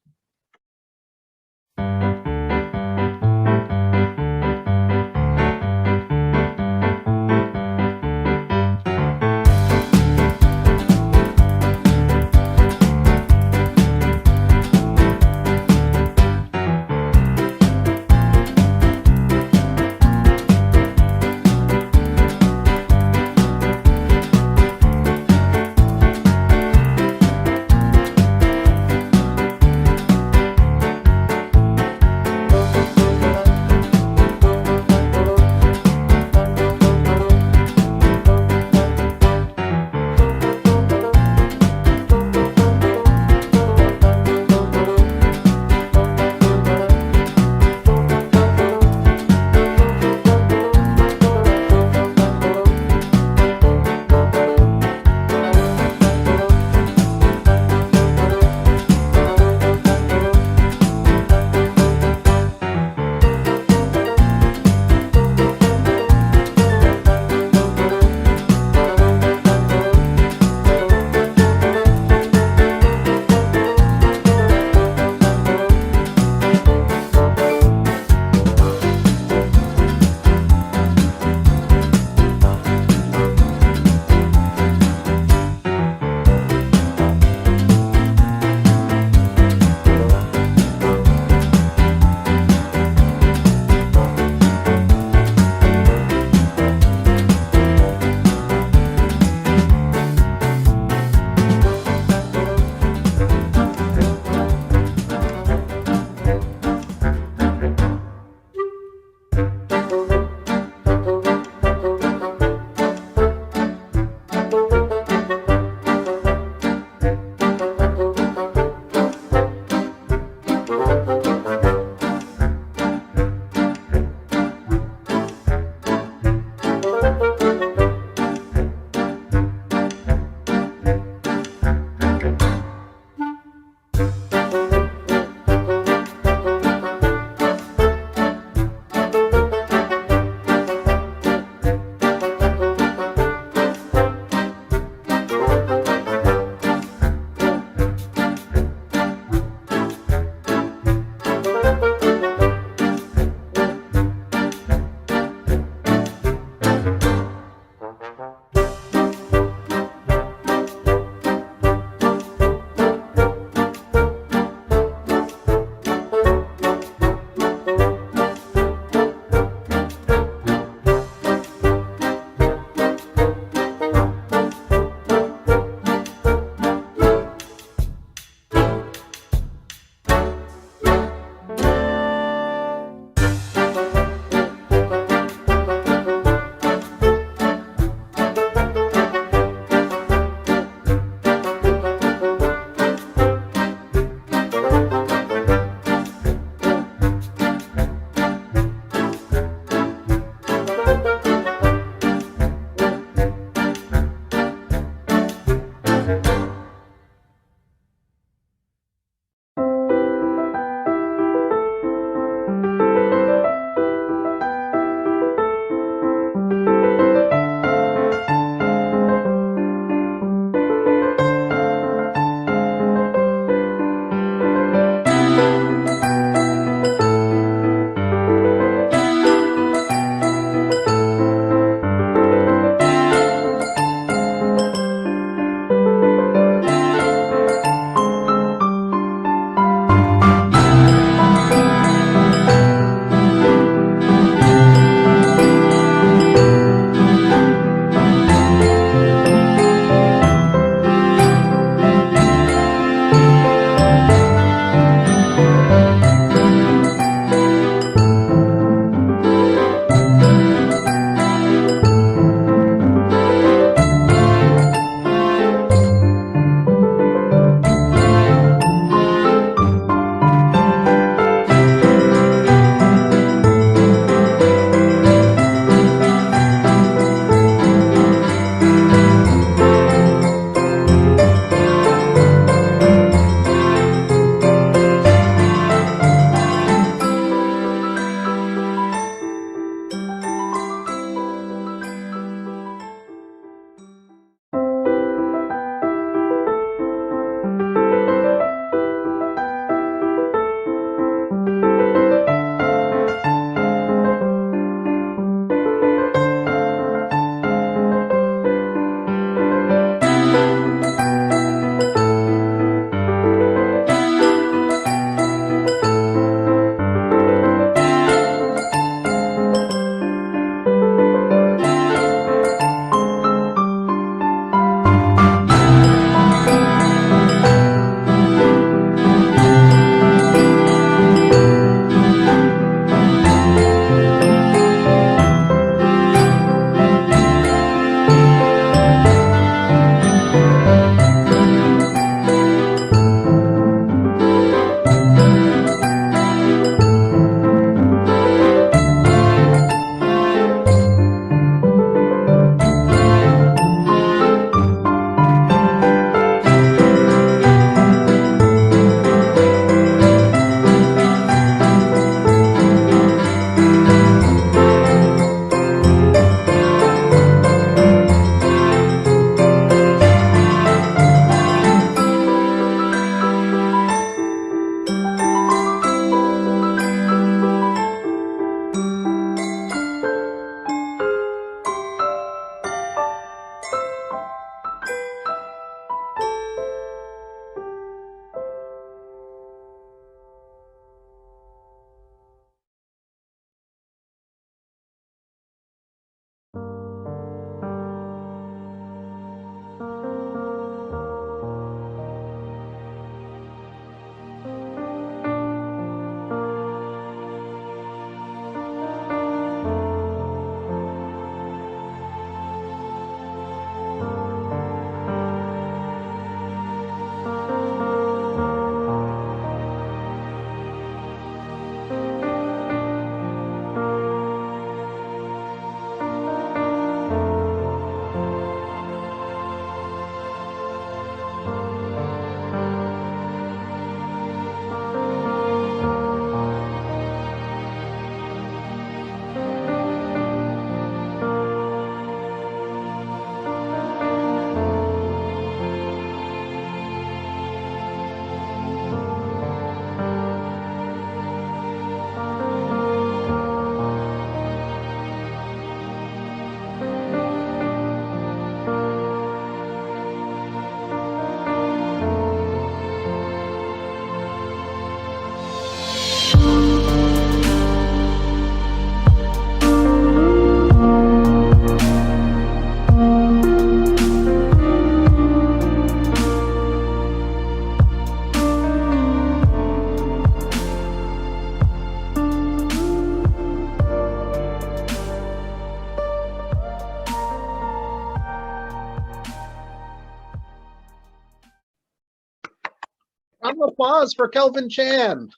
Round of applause for Kelvin Chan.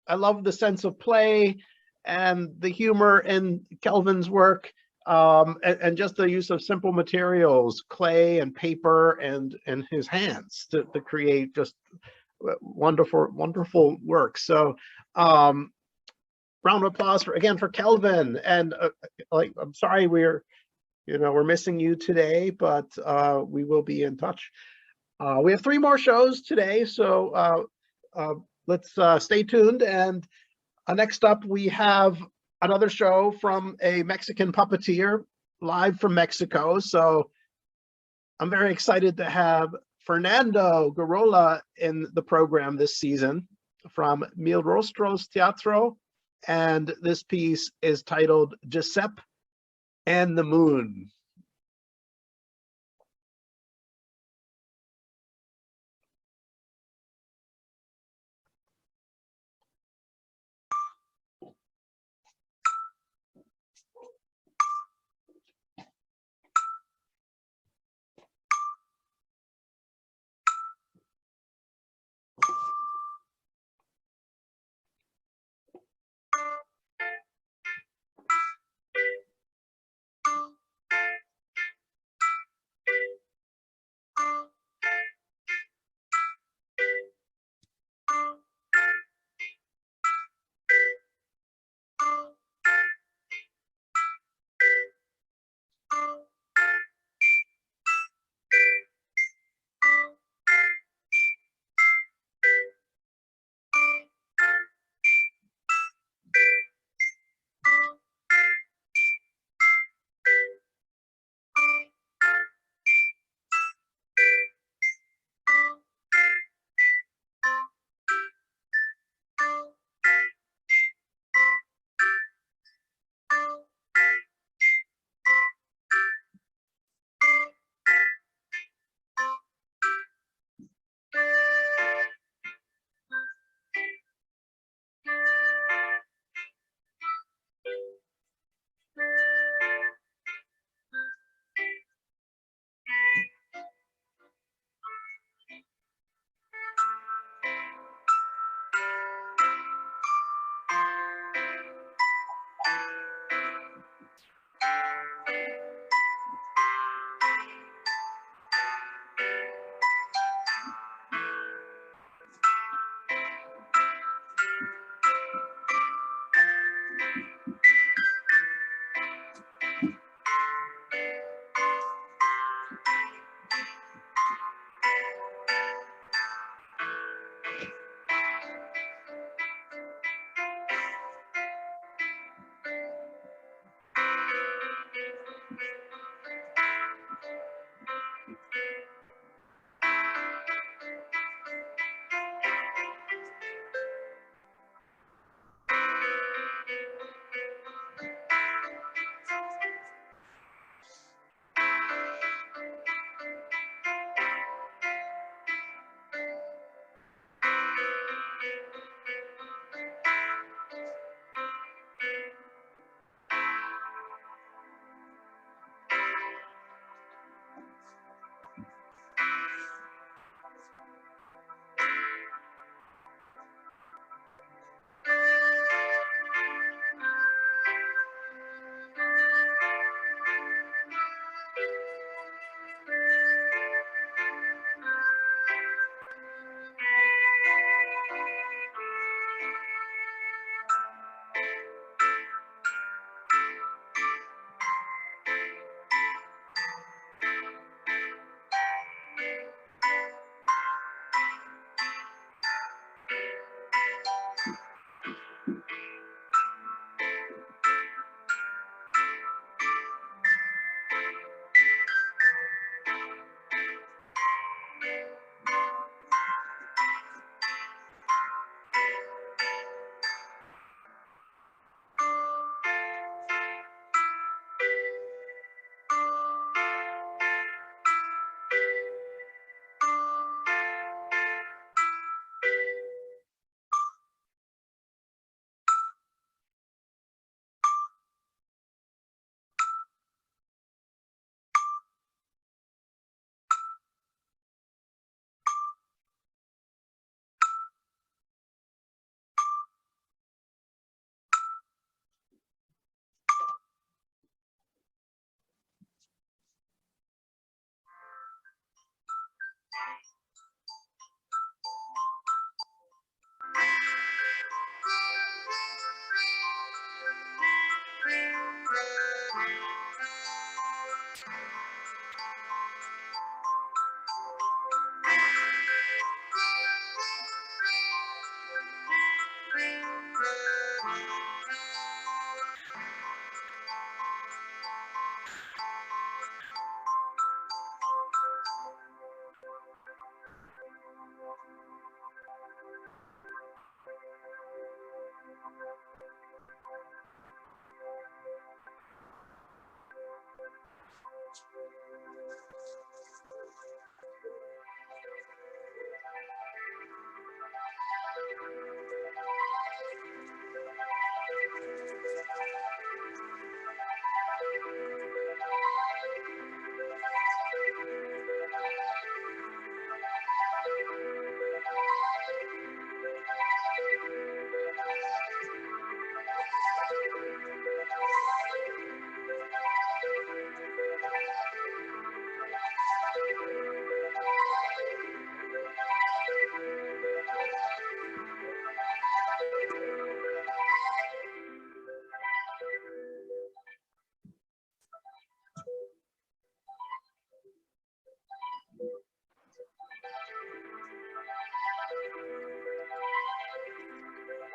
I love the sense of play and the humor in Kelvin's work, and just the use of simple materials, clay and paper and his hands to create just wonderful work. So round of applause for Kelvin. And I'm sorry we're missing you today, but we will be in touch. We have 3 more shows today, so let's stay tuned. And next up, we have another show from a Mexican puppeteer live from Mexico. So I'm very excited to have Fernando Garola in the program this season from Mil Rostros Teatro. And this piece is titled Giuseppe and the Moon.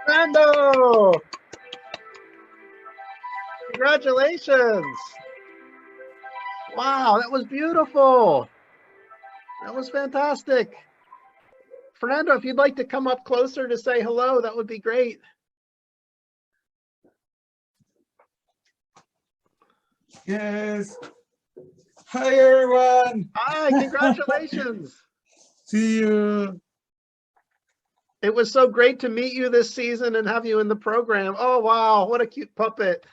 Fernando! Congratulations! Wow, that was beautiful. That was fantastic. Fernando, if you'd like to come up closer to say hello, that would be great. Yes. Hi, everyone. Hi, congratulations. See you. It was so great to meet you this season and have you in the program. Oh, wow. What a cute puppet.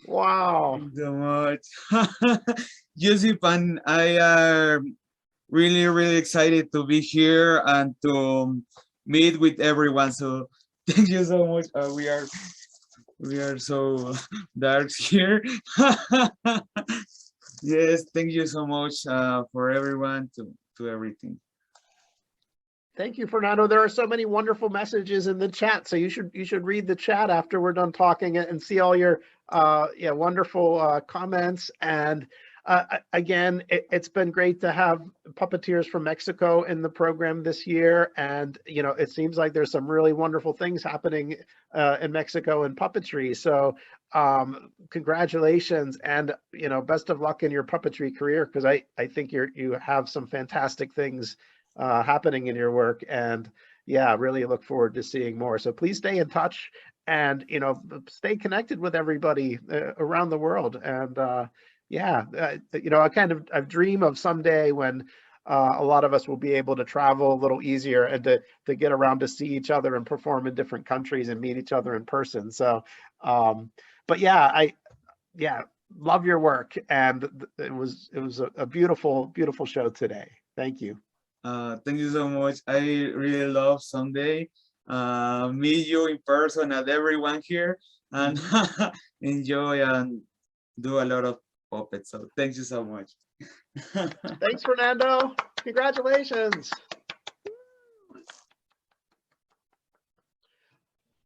Wow. Thank you so much. Joseph and I are really, really excited to be here and to meet with everyone. So thank you so much. We are so dark here. Yes, thank you so much for everyone to everything. Thank you, Fernando. There are so many wonderful messages in the chat. So you should read the chat after we're done talking and see all your wonderful comments. And again, it's been great to have puppeteers from Mexico in the program this year. And it seems like there's some really wonderful things happening in Mexico in puppetry. So congratulations, and best of luck in your puppetry career, because I think you have some fantastic things happening in your work, and yeah, really look forward to seeing more. So please stay in touch and stay connected with everybody around the world. And I dream of someday when a lot of us will be able to travel a little easier and to get around to see each other and perform in different countries and meet each other in person. So but yeah, love your work, and it was a beautiful show today. Thank you. Thank you so much. I really love someday meet you in person and everyone here, and enjoy and do a lot of puppets. So thank you so much. Thanks, Fernando. Congratulations.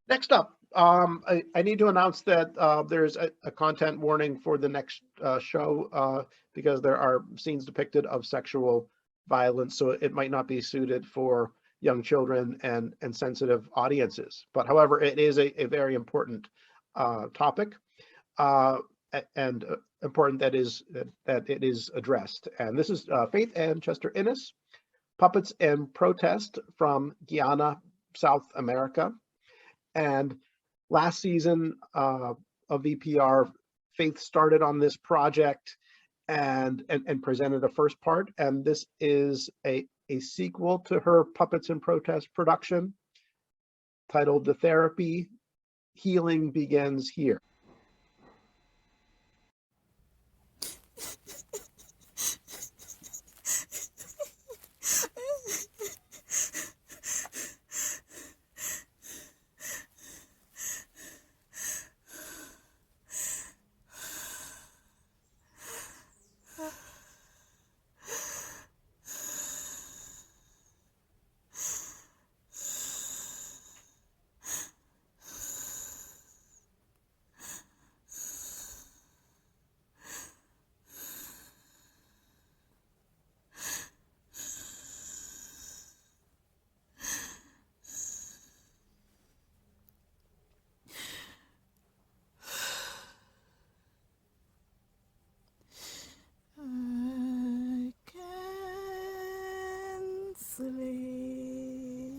Next up, I need to announce that there's a content warning for the next show because there are scenes depicted of sexual violence, so it might not be suited for young children and sensitive audiences. But however, it is a very important topic and important that it is addressed. And this is Faith and Chester Innes, Puppets and Protest from Guyana, South America. And last season of VPR, Faith started on this project and presented a first part, and this is a sequel to her Puppets and Protest production titled The Therapy Healing Begins Here. I can't sleep.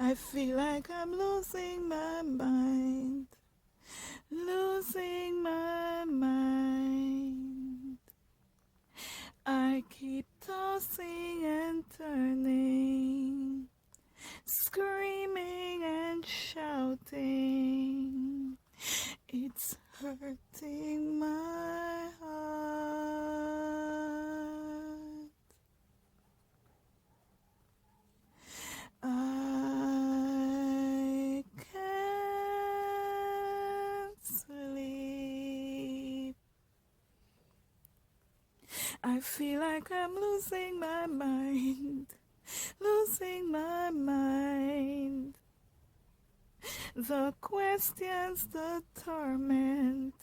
I feel like I'm losing my mind, losing my mind. I keep tossing and turning, screaming and shouting. It's hurting my heart. I can't sleep. I feel like I'm losing my mind, losing my mind. The questions, the torment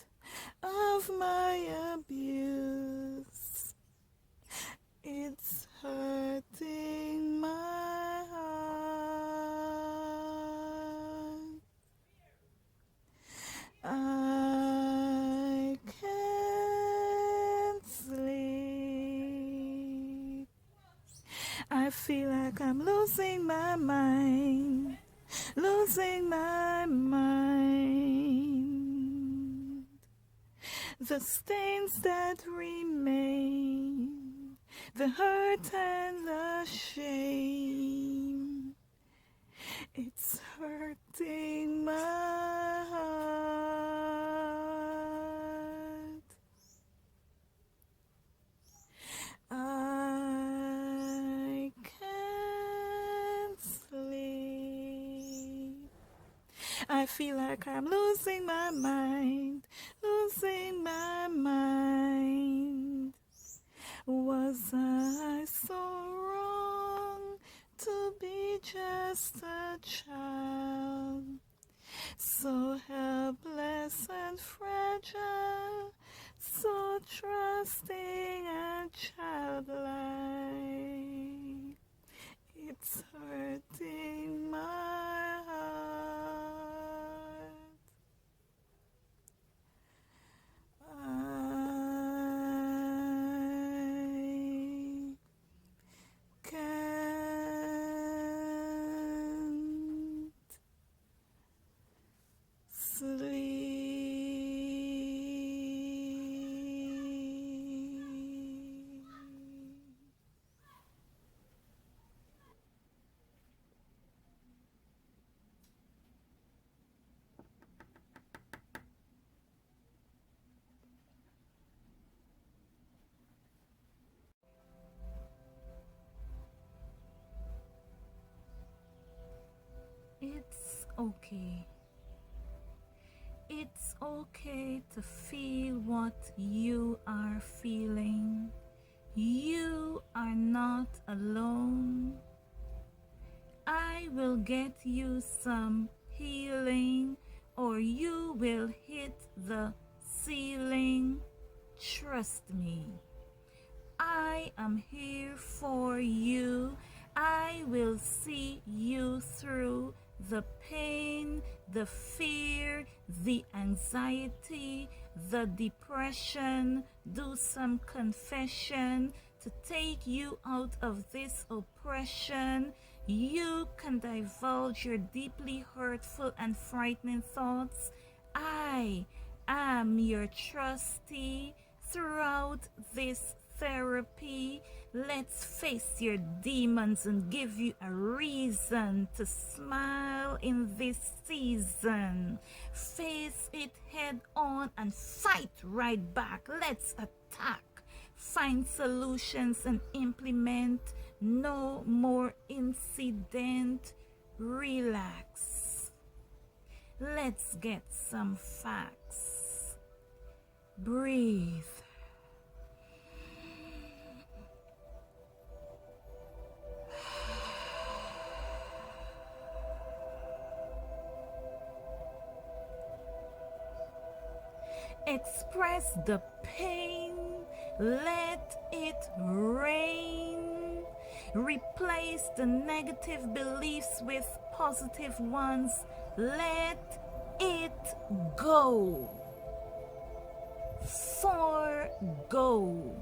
of my abuse, it's hurting my heart. I feel like I'm losing my mind, losing my mind. The stains that remain, the hurt and the shame, it's hurting my heart. I can't sleep. I feel like I'm losing my mind, losing my mind. Was I so wrong to be just a child, so helpless and fragile, so trusting and childlike? It's hurting my heart. I can't sleep. It's okay. It's okay to feel what you are feeling. You are not alone. I will get you some healing, or you will hit the ceiling. Trust me. I am here for you. I will see you through the pain, the fear, the anxiety, the depression. Do some confession to take you out of this oppression. You can divulge your deeply hurtful and frightening thoughts. I am your trustee throughout this therapy. Let's face your demons and give you a reason to smile in this season. Face it head on and fight right back. Let's attack. Find solutions and implement. No more incident. Relax. Let's get some facts. Breathe. Express the pain, let it rain. Replace the negative beliefs with positive ones. Let it go. Forgo.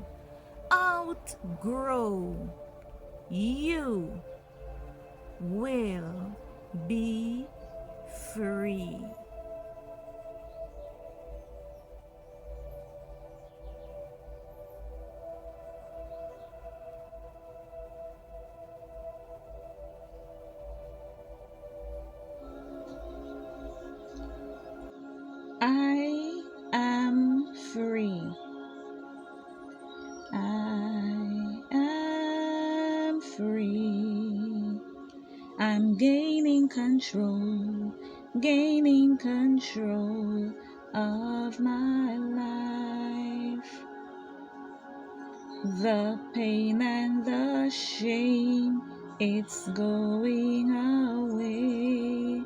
Outgrow. You will be free. I am free. I am free. I'm gaining control of my life. The pain and the shame, it's going away.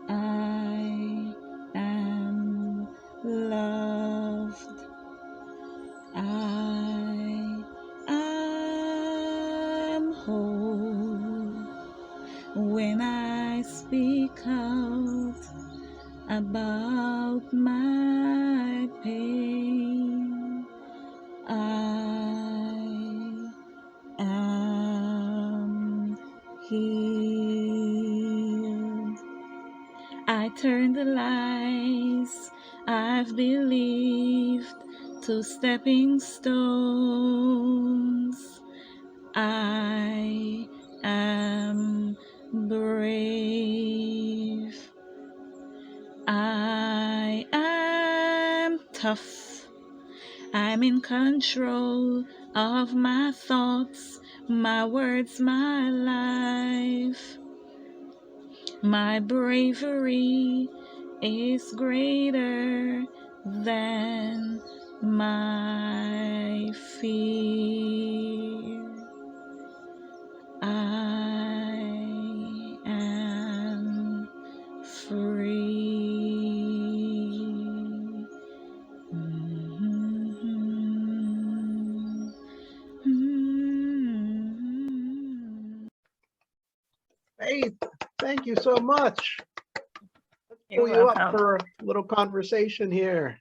I am loved. I am whole. When I speak out about my pain, I am healed. I turn the lies I've believed to stepping stones. I am brave. I am tough. I'm in control of my thoughts, my words, my life. My bravery is greater than my fear. I am free. Faith, thank you so much. Let's You're pull you up welcome. for a little conversation here.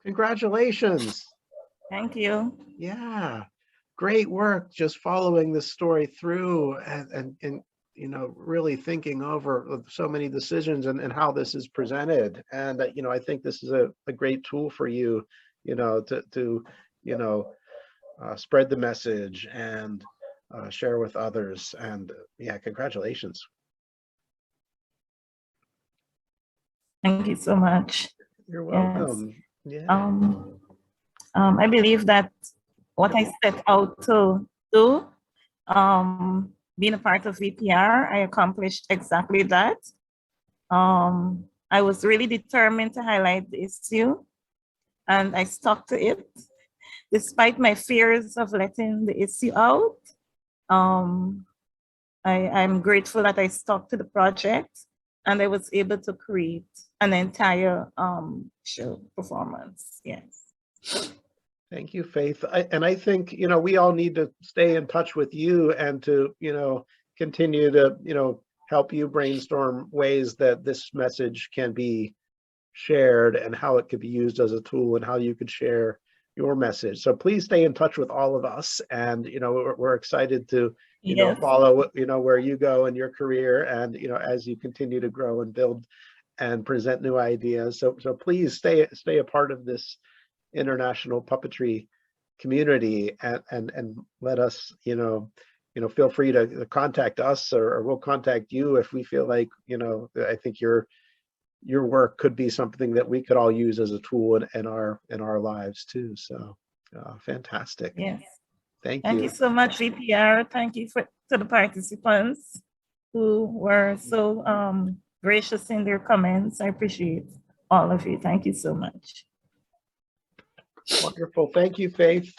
Congratulations. Thank you. Yeah, great work just following this story through and you know, really thinking over so many decisions and how this is presented. And you know, I think this is a great tool for you, you know, to you know, spread the message and share with others. And yeah, congratulations. Thank you so much. You're Yes. welcome. Yeah. I believe that what I set out to do, being a part of VPR, I accomplished exactly that. I was really determined to highlight the issue, and I stuck to it. Despite my fears of letting the issue out, I'm grateful that I stuck to the project and I was able to create an entire show performance. Yes. Thank you, Faith. And I think, you know, we all need to stay in touch with you and to, you know, continue to, you know, help you brainstorm ways that this message can be shared and how it could be used as a tool and how you could share your message. So please stay in touch with all of us. And, you know, we're excited to, you know, follow, you know, where you go in your career and, you know, as you continue to grow and build and present new ideas. So please stay a part of this international puppetry community and let us, you know, feel free to contact us or we'll contact you if we feel like, you know, I think your work could be something that we could all use as a tool in our lives too. So fantastic. Yes. Thank Thank you. you so much, VPR. Thank you to the participants who were so gracious in their comments. I appreciate all of you. Thank you so much. Wonderful. Thank you, Faith.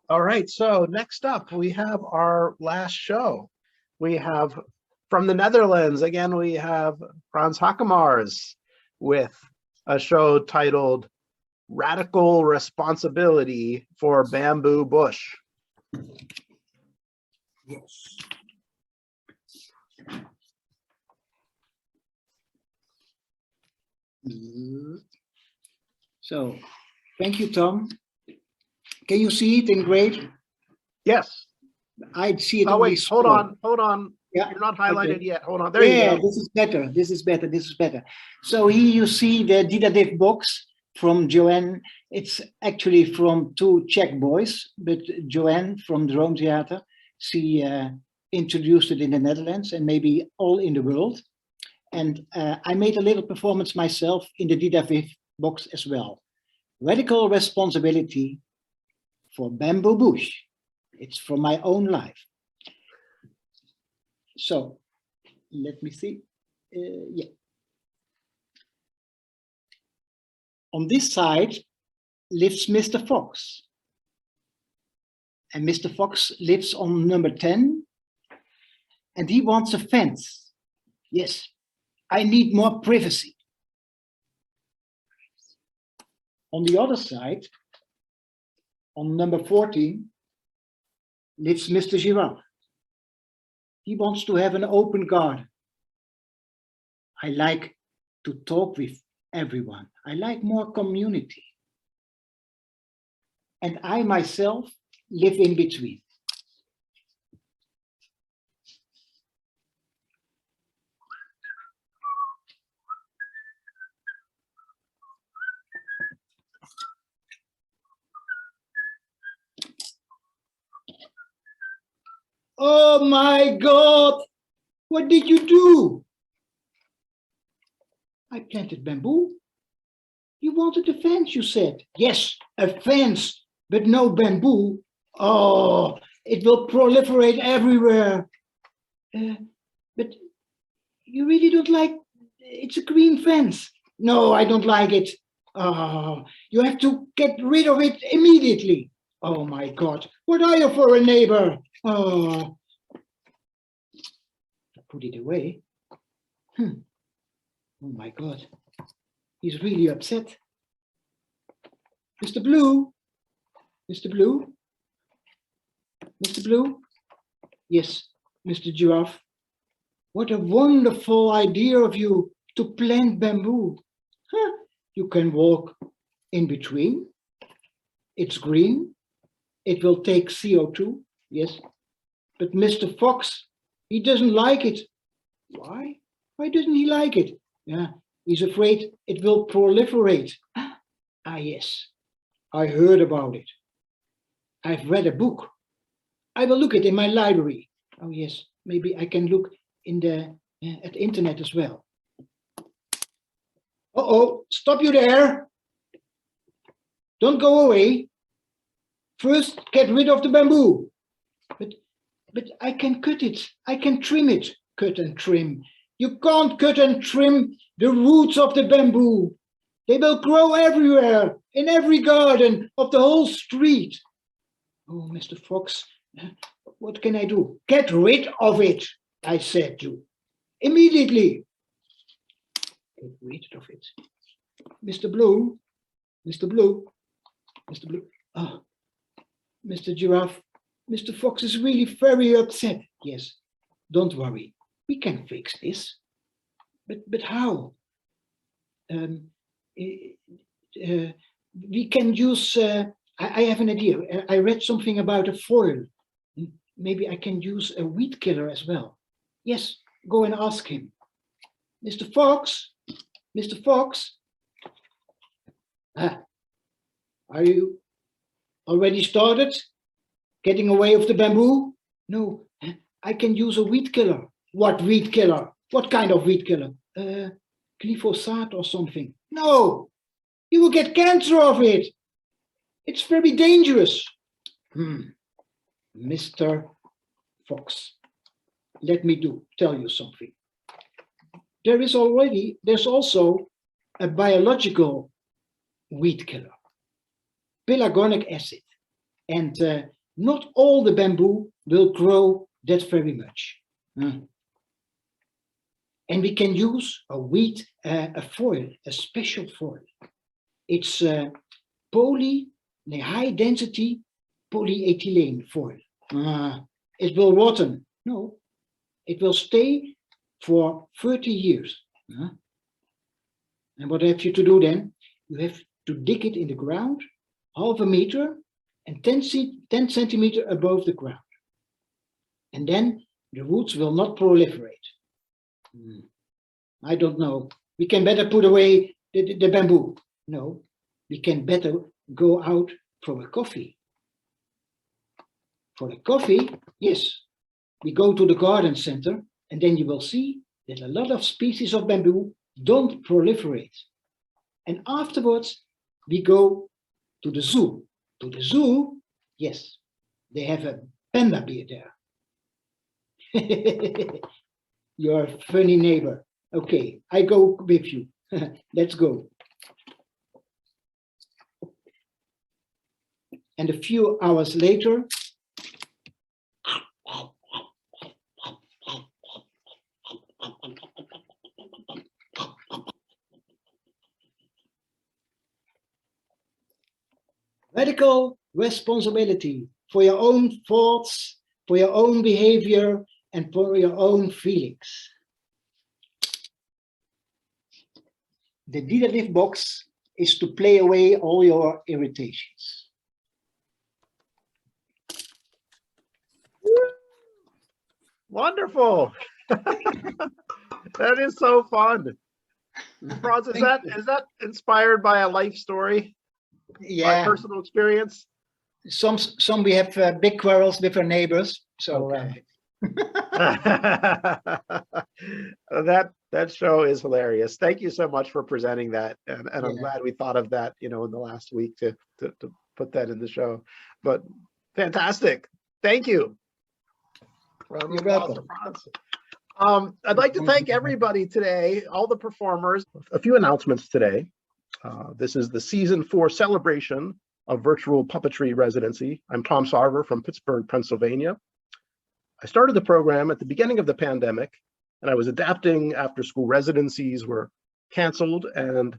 All right. So next up, we have our last show. We have from the Netherlands, again, we have Frans Hakemars with a show titled Radical Responsibility for Bamboo Bush. Yes. So, thank you, Tom. Can you see it in great? Yes. I see it. Oh, wait, hold on. Yeah. You're not highlighted Okay. yet. Hold on. There you go. This is better. This is better. This is better. So here you see the Didadiv box from Joanne. It's actually from two Czech boys, but Joanne from Drone Theater, she introduced it in the Netherlands and maybe all in the world. And I made a little performance myself in the Didadiv box as well. Radical Responsibility for Bamboo Bush. It's from my own life. So let me see. Yeah. On this side lives Mr. Fox. And Mr. Fox lives on number 10. And he wants a fence. Yes, I need more privacy. On the other side, on number 14, lives Mr. Giraffe. He wants to have an open garden. I like to talk with everyone. I like more community. And I myself live in between. Oh my God! What did you do? I planted bamboo. You wanted a fence, you said. Yes, a fence, but no bamboo. Oh, it will proliferate everywhere. But you really don't like, it's a green fence. No, I don't like it. Oh, you have to get rid of it immediately. Oh my God, what are you for a neighbor? Oh, put it away. Oh my God, he's really upset. Mr. Blue, Mr. Blue, Mr. Blue. Yes, Mr. Giraffe. What a wonderful idea of you to plant bamboo. Huh? You can walk in between. It's green. It will take CO2. Yes. But Mr. Fox, he doesn't like it. Why? Why doesn't he like it? Yeah, he's afraid it will proliferate. Ah, yes. I heard about it. I've read a book. I will look it in my library. Oh yes, maybe I can look in the at the internet as well. Uh-oh, stop you there. Don't go away. First, get rid of the bamboo. But I can cut it. I can trim it. Cut and trim. You can't cut and trim the roots of the bamboo. They will grow everywhere, in every garden of the whole street. Oh, Mr. Fox, what can I do? Get rid of it, I said to. Immediately. Get rid of it. Mr. Blue, Mr. Blue, Mr. Blue. Oh, Mr. Giraffe, Mr. Fox is really very upset. Yes, don't worry. We can fix this. But how? We can use, I have an idea. I read something about a foil. Maybe I can use a weed killer as well. Yes, go and ask him. Mr. Fox, Mr. Fox. Are you already started getting away of the bamboo? No, I can use a weed killer. What weed killer? What kind of weed killer? Glyphosate or something. No, you will get cancer of it. It's very dangerous. Mr. Fox, let me tell you something. There's also a biological weed killer, pelargonic acid. And not all the bamboo will grow that very much. And we can use a foil, a special foil. It's high density polyethylene foil. It will rotten. No, it will stay for 30 years. And what have you to do then? You have to dig it in the ground, half a meter and 10 centimeters above the ground. And then the roots will not proliferate. I don't know. We can better put away the bamboo. No, we can better go out for a coffee. For a coffee, yes, we go to the garden center and then you will see that a lot of species of bamboo don't proliferate. And afterwards, we go to the zoo. To the zoo, yes, they have a panda bear there. You're a funny neighbor. Okay, I go with you. Let's go. And a few hours later, radical responsibility for your own thoughts, for your own behavior, and for your own feelings. The Didalift box is to play away all your irritations. Wonderful. That is so fun. Franz, is that inspired by a life story? Yeah. By personal experience? Some we have big quarrels with our neighbors. So That show is hilarious. Thank you so much for presenting that, and I'm Yeah. glad we thought of that, in the last week to put that in the show. But fantastic, thank you. You're welcome. I'd like to thank everybody today, all the performers. A few announcements today. This is the season 4 celebration of Virtual Puppetry Residency. I'm Tom Sarver from Pittsburgh, Pennsylvania. I started the program at the beginning of the pandemic, and I was adapting after school residencies were canceled, and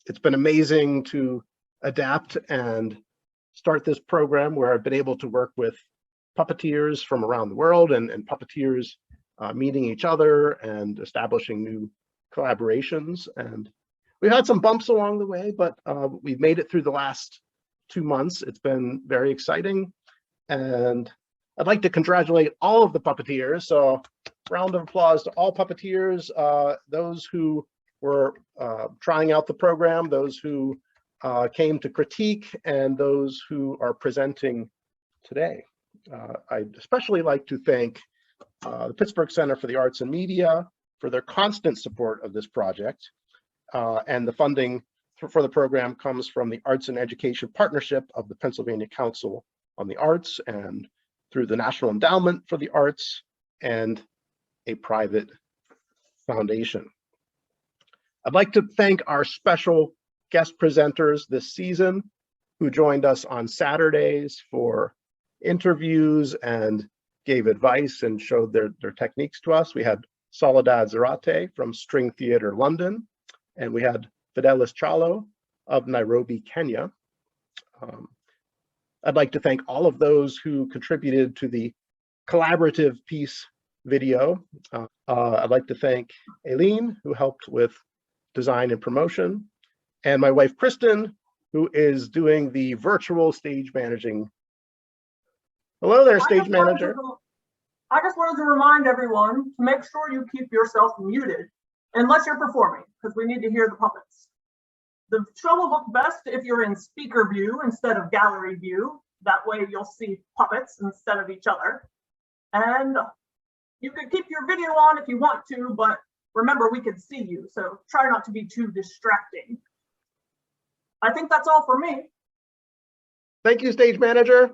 it's been amazing to adapt and start this program where I've been able to work with puppeteers from around the world and puppeteers meeting each other and establishing new collaborations. And we've had some bumps along the way, but we've made it through the last 2 months. It's been very exciting. And I'd like to congratulate all of the puppeteers. So round of applause to all puppeteers, those who were trying out the program, those who came to critique, and those who are presenting today. I'd especially like to thank the Pittsburgh Center for the Arts and Media for their constant support of this project. And the funding for the program comes from the Arts and Education Partnership of the Pennsylvania Council on the Arts, and through the National Endowment for the Arts, and a private foundation. I'd like to thank our special guest presenters this season who joined us on Saturdays for interviews and gave advice and showed their techniques to us. We had Soledad Zarate from String Theatre London, and we had Fidelis Chalo of Nairobi, Kenya. I'd like to thank all of those who contributed to the collaborative piece video. I'd like to thank Aileen, who helped with design and promotion, and my wife, Kristen, who is doing the virtual stage managing. Hello there, stage manager. I just wanted to remind everyone to make sure you keep yourself muted unless you're performing, because we need to hear the puppets. The show will look best if you're in speaker view instead of gallery view. That way you'll see puppets instead of each other. And you can keep your video on if you want to, but remember we can see you, so try not to be too distracting. I think that's all for me. Thank you, stage manager.